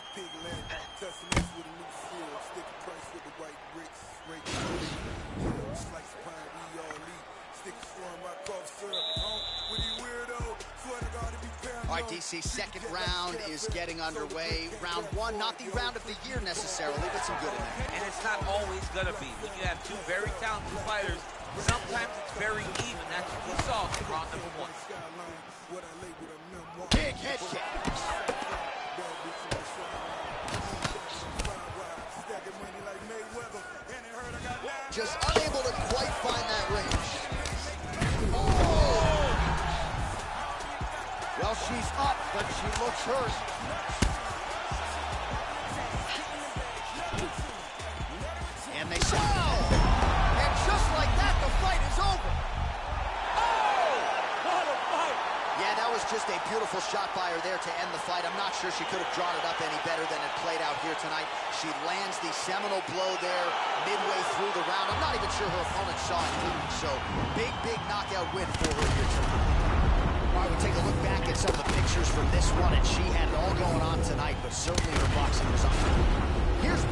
All right, DC, second round is getting underway. Round one, not the round of the year necessarily, but some good in there. And it's not always gonna be. When you have two very talented fighters, sometimes it's very even. That's what we saw in round number one. Big head kick. Just unable to quite find that range. Oh! Well, she's up, but she looks hurt. And they say, oh! And just like that, the fight is over. Oh! What a fight! Yeah, that was just a beautiful shot by her there to end the fight. I'm not sure she could have drawn it up any better than it played out here tonight. She lands the seminal blow there midway through the round. I'm not even sure her opponent saw it coming. So, big knockout win for her here tonight. All right, we'll take a look back at some of the pictures from this one, and she had it all going on tonight, but certainly her boxing was on. Here's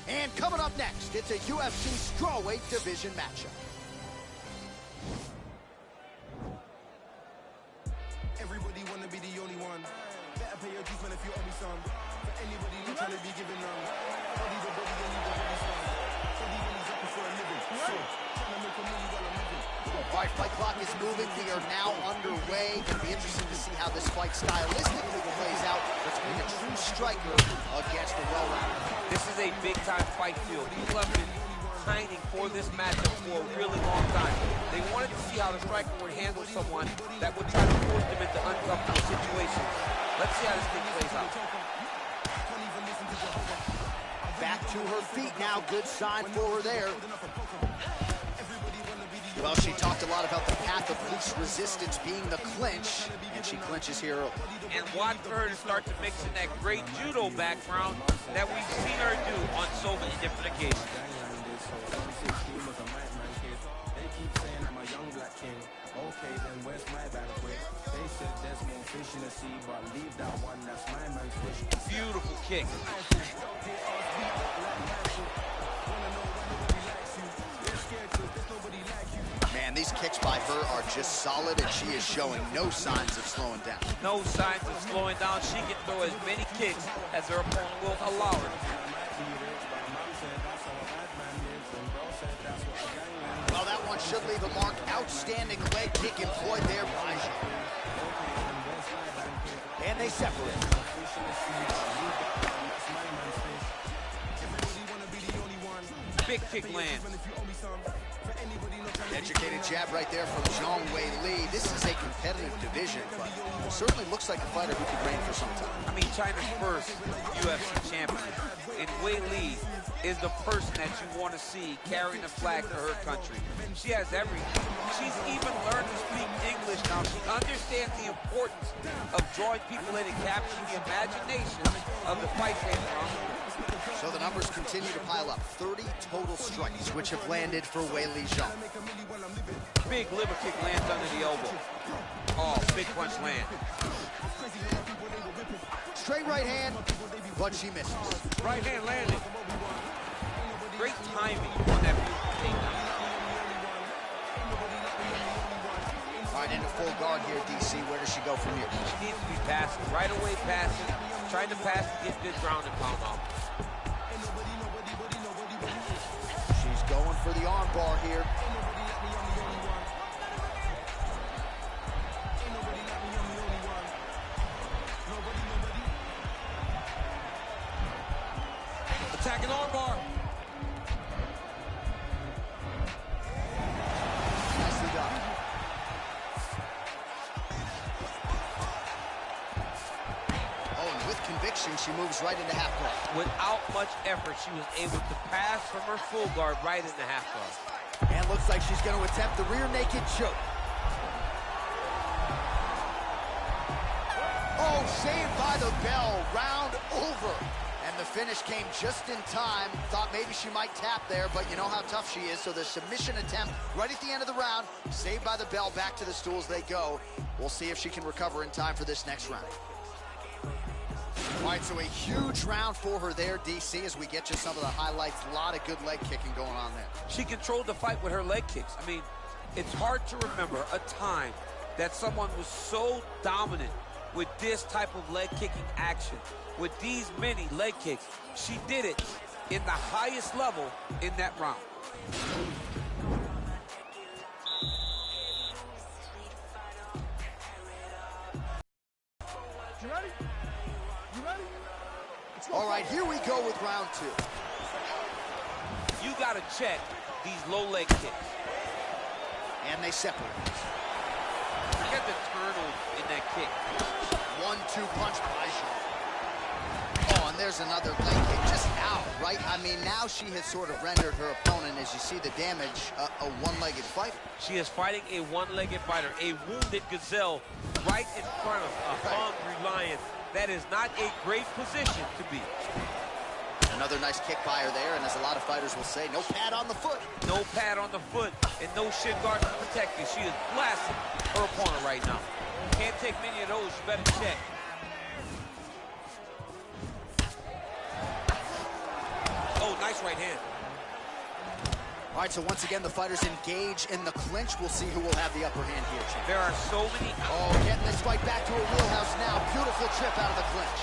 And coming up next, it's a UFC strawweight division matchup. Everybody wanna be the only one. Better pay your dues, man, if you owe me some. For anybody not trying to be giving none. Body the body, and leave the body strong. Body when he's up for a living. So, trying to make a million while I'm living. All right, fight clock is moving. We are now underway. It'll be interesting to see how this fight stylistically plays out between a true striker against a well-rounded. This is a big-time fight field. People have been pining for this matchup for a really long time. They wanted to see how the striker would handle someone that would try to force them into uncomfortable situations. Let's see how this thing plays out. Back to her feet now. Good sign for her there. Well, she talked a lot about the path of least resistance being the clinch, and she clinches here early. And watch for her to start to mix in that great judo background that we've seen her do on so many different occasions. keep saying I'm a young black king. Okay, then where's my banquet? They said there's more fish in the sea, but leave that one, that's my man's fish. Beautiful kick. Man, these kicks by her are just solid, and she is showing no signs of slowing down. No signs of slowing down. She can throw as many kicks as her opponent will allow her. Well, that one should leave a mark. Outstanding leg kick employed there by Jean. And they separate. Big kick land. Educated jab right there from Zhang Weili. This is a competitive division, but it certainly looks like a fighter who could reign for some time. I mean, China's first UFC champion. And Weili is the person that you want to see carrying the flag for her country. She has everything. She's even learned to speak English now. She understands the importance of drawing people in and capturing the imagination of the fight fans around the world. So the numbers continue to pile up. 30 total strikes, which have landed for Weili Zhang. Big liver kick lands under the elbow. Oh, big punch land. Straight right hand, but she misses. Right hand landed. Great timing on that beautiful takedown. All right, into full guard here, DC. Where does she go from here? She needs to be passing. Right away passing. Trying to pass to get good ground and pound out. She's going for the arm bar here. Attacking arm bar. Nicely done. Oh, and with conviction, she moves right into half guard. Without much effort, she was able to pass from her full guard right into half guard. And looks like she's going to attempt the rear naked choke. Oh, saved by the bell. Round over. And the finish came just in time. Thought maybe she might tap there, but you know how tough she is. So the submission attempt right at the end of the round. Saved by the bell. Back to the stools they go. We'll see if she can recover in time for this next round. All right, so a huge round for her there, DC, as we get you some of the highlights. A lot of good leg kicking going on there. She controlled the fight with her leg kicks. I mean, it's hard to remember a time that someone was so dominant with this type of leg kicking action, with these many leg kicks. She did it in the highest level in that round. You ready? You ready? All right, here we go with round two. You got to check these low leg kicks. And they separate. Forget the turtle in that kick. 1-2 punch by Jean. Oh, and there's another leg kick just out, right? I mean, now she has sort of rendered her opponent, as you see the damage, a one-legged fighter. She is fighting a one-legged fighter, a wounded gazelle right in front of a hungry lion. That is not a great position to be. Another nice kick by her there, and as a lot of fighters will say, no pad on the foot. No pad on the foot, and no shin guard to protect you. She is blasting her opponent right now. Can't take many of those, you better check. Oh, nice right hand. All right, so once again, the fighters engage in the clinch. We'll see who will have the upper hand here, champ. There are so many... Oh, getting this fight back to her wheelhouse now. Beautiful trip out of the clinch.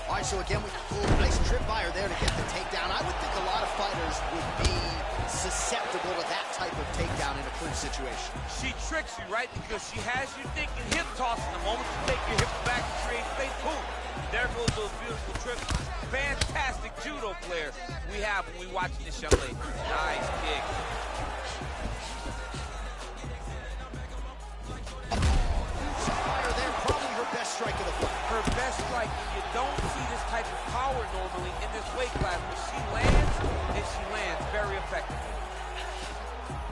All right, so again, we pull a nice trip by her there to get the takedown. I would think a lot of fighters would be susceptible to that type of takedown in a clinch situation. She tricks you, right? Because she has you thinking hip toss in the moment you take your hips back and create space. Boom. There goes those beautiful trips. Fantastic judo player we have when we watch this young lady. Nice kick. There, probably her best strike of the fight. Her best strike. You don't see this type of power normally in this weight class, but she lands, and she lands very effectively.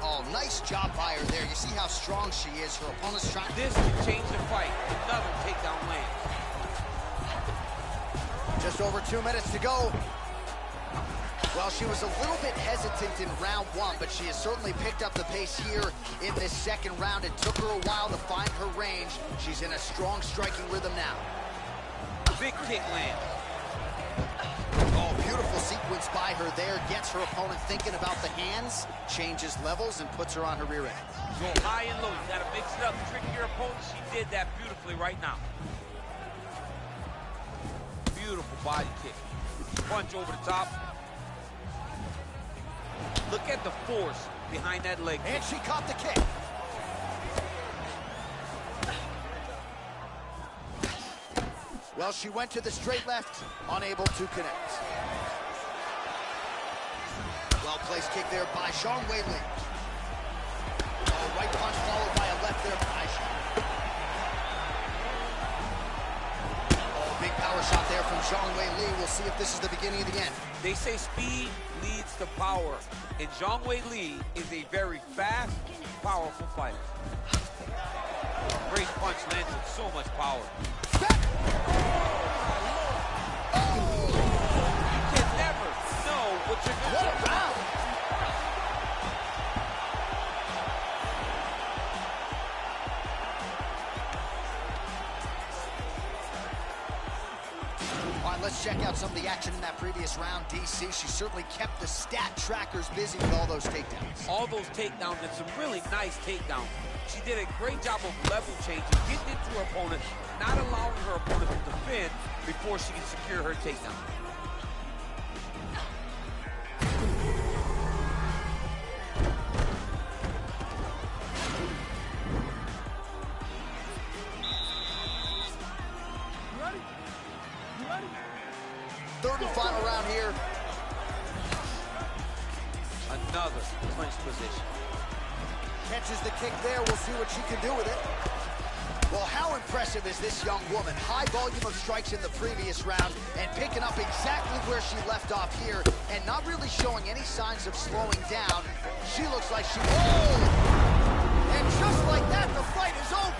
Oh, nice job by her there. You see how strong she is. Her opponent's trying. This can change the fight. Another takedown land. Just over 2 minutes to go. Well, she was a little bit hesitant in round one, but she has certainly picked up the pace here in this second round. It took her a while to find her range. She's in a strong striking rhythm now. Big kick land. Oh, beautiful sequence by her there. Gets her opponent thinking about the hands, changes levels, and puts her on her rear end. Go high and low. You got to mix it up. Trick your opponent. She did that beautifully right now. Beautiful body kick. Punch over the top. Look at the force behind that leg. And she caught the kick. Well, she went to the straight left, unable to connect. Well-placed kick there by Zhang Weili. Oh, right punch followed by a left there by Zhang. Oh, big power shot there from Zhang Weili. We'll see if this is the beginning of the end. They say speed leads to power, and Zhang Weili is a very fast, powerful fighter. Great punch lands with so much power. Oh! You can never know what you're going to do. What a round! All right, let's check out some of the action in that previous round. DC, she certainly kept the stat trackers busy with all those takedowns. All those takedowns and some really nice takedowns. She did a great job of level changing, getting into her opponent, not allowing her opponent to defend before she can secure her takedown. You ready? You ready? Third and final round here. Another clinch position. Catches the kick there. We'll see what she can do with it. Well, how impressive is this young woman? High volume of strikes in the previous round and picking up exactly where she left off here and not really showing any signs of slowing down. She looks like she... Oh! And just like that, the fight is over.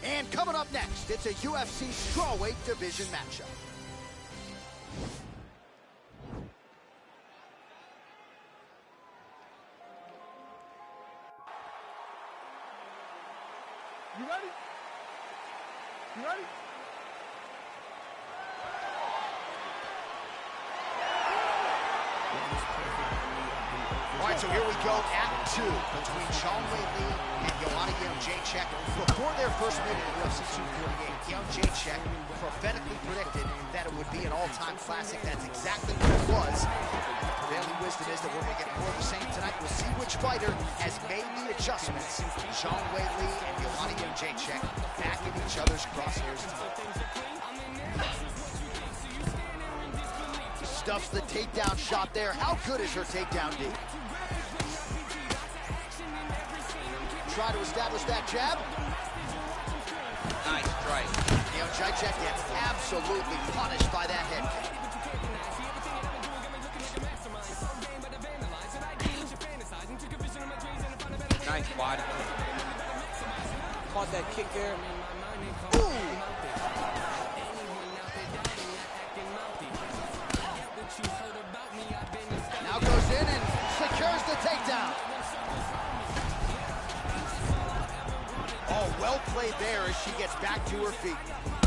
And coming up next, it's a UFC strawweight division matchup. You ready? You ready? All right, so here we go, Act 2 between Zhang Weili and Joanna Jędrzejczyk. Before their first meeting in UFC 248, Jędrzejczyk prophetically predicted that it would be an all-time classic. That's exactly what it was. The prevailing wisdom is that we're going to get more of the same tonight. We'll see which fighter has made the adjustments. Zhang Weili and Joanna Jędrzejczyk back in each other's crosshairs tonight. Stuffs the takedown shot there. How good is her takedown D? Try to establish that jab. Nice strike. Jędrzejczyk gets absolutely punished by that head kick. Nice body. Caught that kick there. Ooh! Now goes in and secures the takedown. Oh, well played there as she gets back to her feet.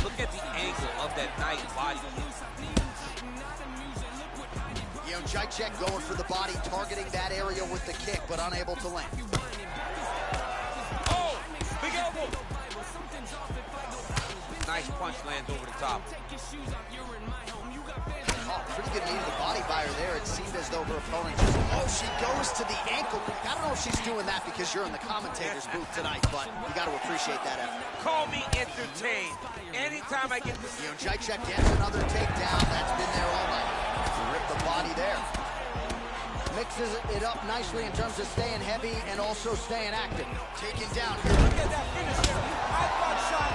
Look at the angle of that nice body kick. Jędrzejczyk going for the body, targeting that area with the kick, but unable to land. Oh, big elbow. Nice punch lands over the top. Oh, pretty good knee to the body by her there. It seemed as though her opponent just... Oh, she goes to the ankle. I don't know if she's doing that because you're in the commentator's booth tonight, but you got to appreciate that effort. Call me entertained. Anytime I get to... Jędrzejczyk gets another takedown. That's been there all night. Rip the body there. Mixes it up nicely in terms of staying heavy and also staying active. Taken down here. Look at that finish there. High spot shot.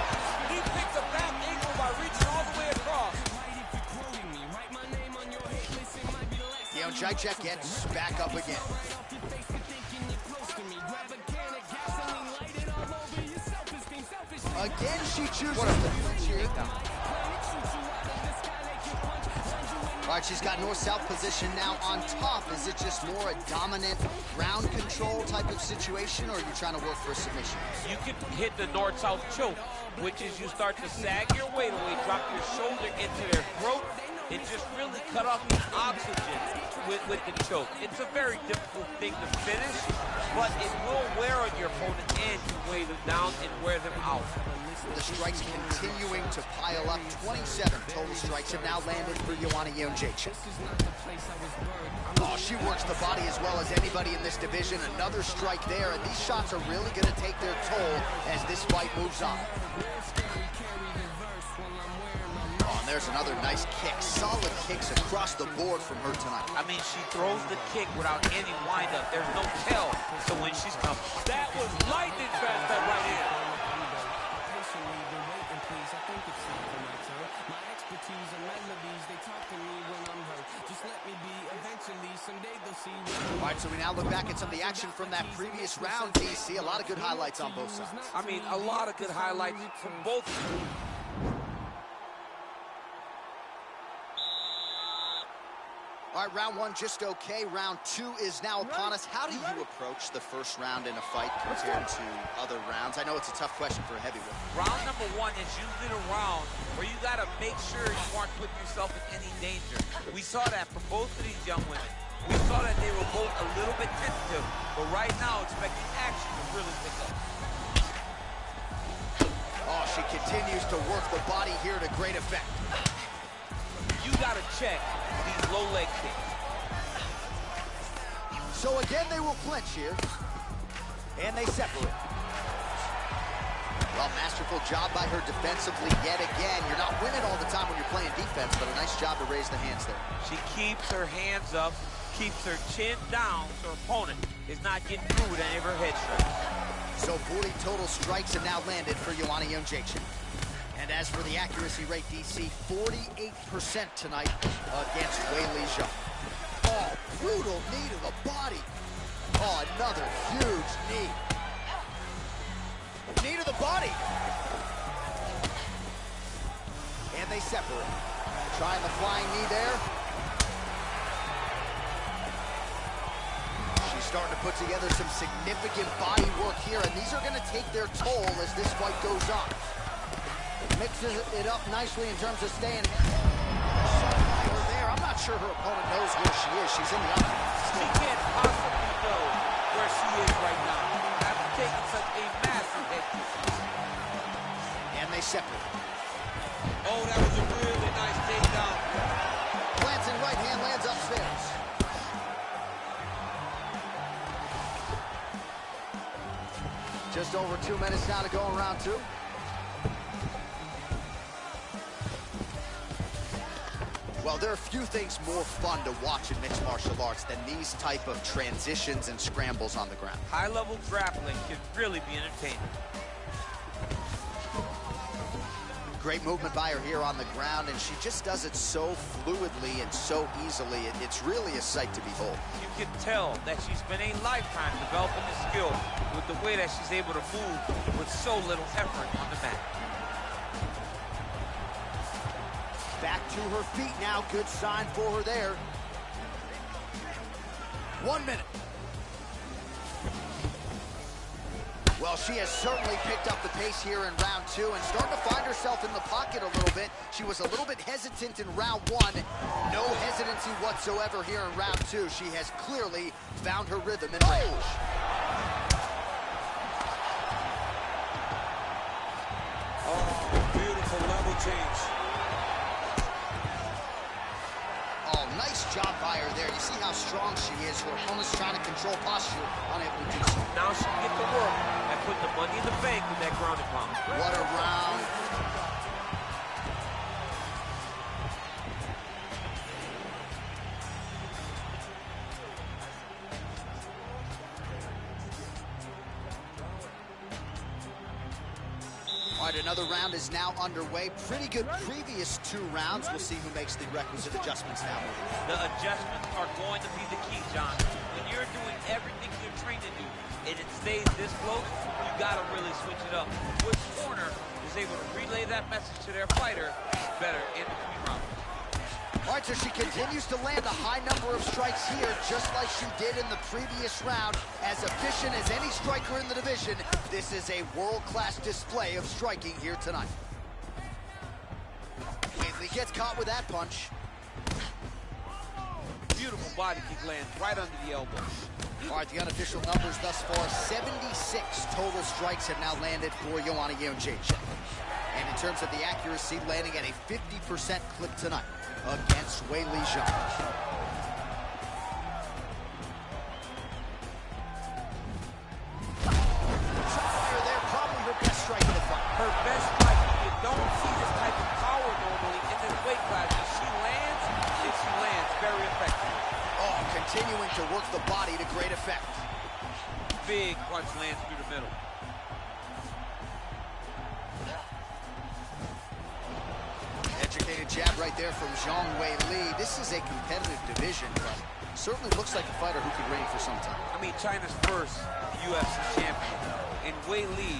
He picks a back ankle by reaching all the way across. Jędrzejczyk gets back up again. Again, she chooses to takedown. All right, she's got north-south position now on top. Is it just more a dominant ground control type of situation, or are you trying to work for a submission? You can hit the north-south choke, which is you start to sag your weight away, drop your shoulder into their throat, and just really cut off the oxygen with the choke. It's a very difficult thing to finish, but it will wear on your opponent and you weigh them down and wear them out. The strikes continuing to pile up. 27 total strikes have now landed for Joanna Jędrzejczyk. Oh, she works the body as well as anybody in this division. Another strike there, and these shots are really going to take their toll as this fight moves on. Oh, and there's another nice kick. Solid kicks across the board from her tonight. I mean, she throws the kick without any windup. There's no tell. So when she's come, that was lightning fast, that right hand. All right, so we now look back at some of the action from that previous round, DC. A lot of good highlights on both sides. I mean, a lot of good highlights from both. All right, round one just okay. Round two is now upon us. How do you approach the first round in a fight compared to other rounds? I know it's a tough question for a heavyweight. Round number one is usually the round where you got to make sure you aren't putting yourself in any danger. We saw that from both of these young women. We saw that they were both a little bit tentative, but right now expecting action to really pick up. Oh, she continues to work the body here to great effect. You got to check these low leg kicks. So again, they will clinch here, and they separate. Well, masterful job by her defensively yet again. You're not winning all the time when you're playing defense, but a nice job to raise the hands there. She keeps her hands up, keeps her chin down, so her opponent is not getting through with any of her head strikes. So 40 total strikes have now landed for Joanna Jędrzejczyk. And as for the accuracy rate, DC, 48% tonight against Weili Zhang. Oh, brutal knee to the body. Oh, another huge knee. Knee to the body. And they separate. Trying the flying knee there. She's starting to put together some significant body work here, and these are going to take their toll as this fight goes on. Mixes it up nicely in terms of staying there. I'm not sure her opponent knows where she is. She's in the upper. She can't possibly know where she is right now after taking such a massive hit. And they separate. Oh, that was a really nice takedown. Glancing right hand lands upstairs. Just over 2 minutes now to go in round two. Well, there are few things more fun to watch in mixed martial arts than these type of transitions and scrambles on the ground. High-level grappling can really be entertaining. Great movement by her here on the ground, and she just does it so fluidly and so easily. It's really a sight to behold. You can tell that she's spent a lifetime developing the skill with the way that she's able to move with so little effort on the mat. Back to her feet now. Good sign for her there. 1 minute. Well, she has certainly picked up the pace here in round 2 and starting to find herself in the pocket a little bit. She was a little bit hesitant in round 1. No hesitancy whatsoever here in round 2. She has clearly found her rhythm and range. Oh, beautiful level change. Oh, nice job by her there. You see how strong she is. Her opponent's trying to control posture, unable to do so. Now she can get to work and put the money in the bank with that grounded pound. What a round. All right, another round is now underway. Pretty good previous 2 rounds. We'll see who makes the requisite adjustments now. The adjustments are going to be the key, John. When you're doing everything you're trained to do, and it stays this close, you gotta really switch it up. Which corner is able to relay that message to their fighter better in between rounds? All right, so she continues to land a high number of strikes here, just like she did in the previous round. As efficient as any striker in the division, this is a world-class display of striking here tonight. Whaley gets caught with that punch. Beautiful body kick lands right under the elbow. All right, the unofficial numbers thus far, 76 total strikes have now landed for Joanna Jędrzejczyk. And in terms of the accuracy, landing at a 50% clip tonight against Weili Zhang. Fire there, probably her best strike of the fight. Her best strike. You don't see this type of power normally in this weight class. If she lands very effective. Oh, continuing to work the body to great effect. Big punch lands through the middle. Educated jab right there from Zhang Weili. This is a competitive division, but certainly looks like a fighter who could reign for some time. I mean, China's first UFC champion, and Weili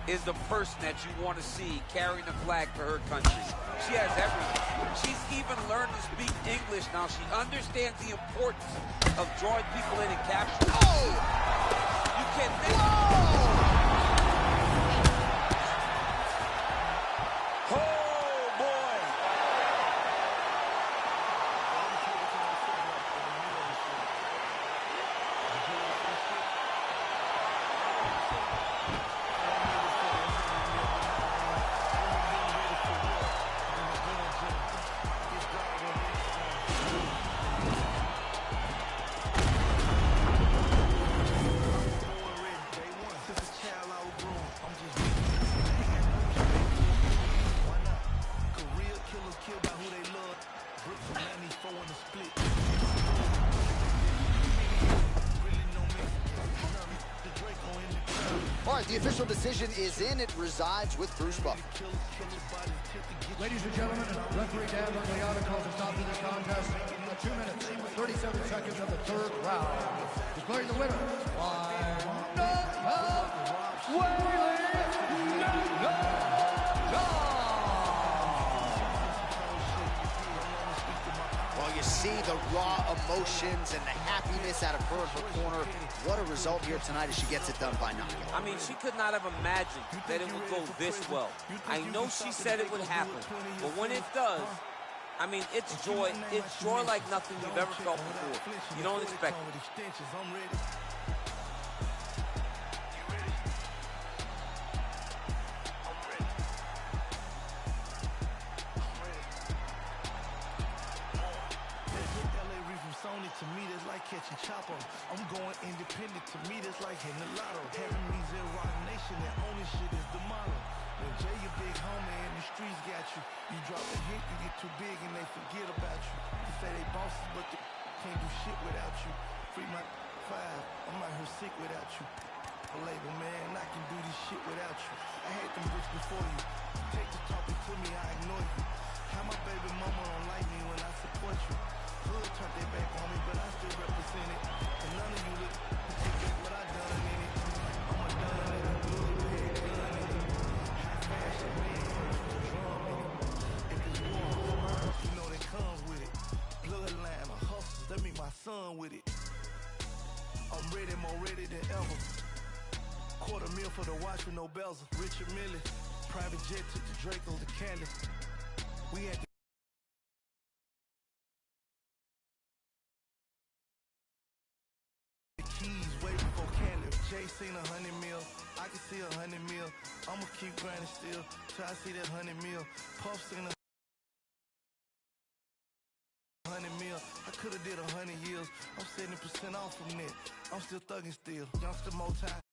is the person that you want to see carrying the flag for her country. She has everything. She's even learned to speak English now. She understands the importance of drawing people in and capturing. Oh! You can't think. All right, the official decision is in. It resides with Bruce Buffer. Ladies and gentlemen, referee Dan Bergliano calls a stop to this contest at 2 minutes, 37 seconds of the 3rd round. Declaring the winner by knockout, Weili Zhang. Well, you see the raw emotions and the happiness out of her in her corner. What a result here tonight as she gets it done by knockout. I mean, she could not have imagined that it would go this well. I know she said it would happen, but when it does, I mean, it's joy. It's joy like nothing you've ever felt before. You don't expect it. To me, that's like catching Chopper. I'm going independent. To me, that's like hitting the lotto. Having me in Rock Nation, and owning shit is the motto. When Jay, your big homie, and the streets got you. You drop a hit, you get too big, and they forget about you. They say they bosses, but they can't do shit without you. Free my 5, I'm out here sick without you. A label, man, I can do this shit without you. I had them bricks before you. Take the talking to me, I ignore you. How my baby mama don't like me when I support you. Hood turned their back on me, but I still represent it. And none of you look particular what I done in it. I'm a done in it, good head gun in it. High fashion man, drum in it. If it's war, you know that comes with it. Bloodline, a hustle, that mean my son with it. I'm ready, more ready than ever. $250,000 for the with no bezel. Richard Mille, private jet took the Draco to Cali. We had the keys way before Cali. Jay seen 100 mil, I can see 100 mil. I'ma keep grinding still, try to see that 100 mil. Puff seen 100 mil, I could've did 100 years. I'm 70% off from that, I'm still thugging still. Youngster more time.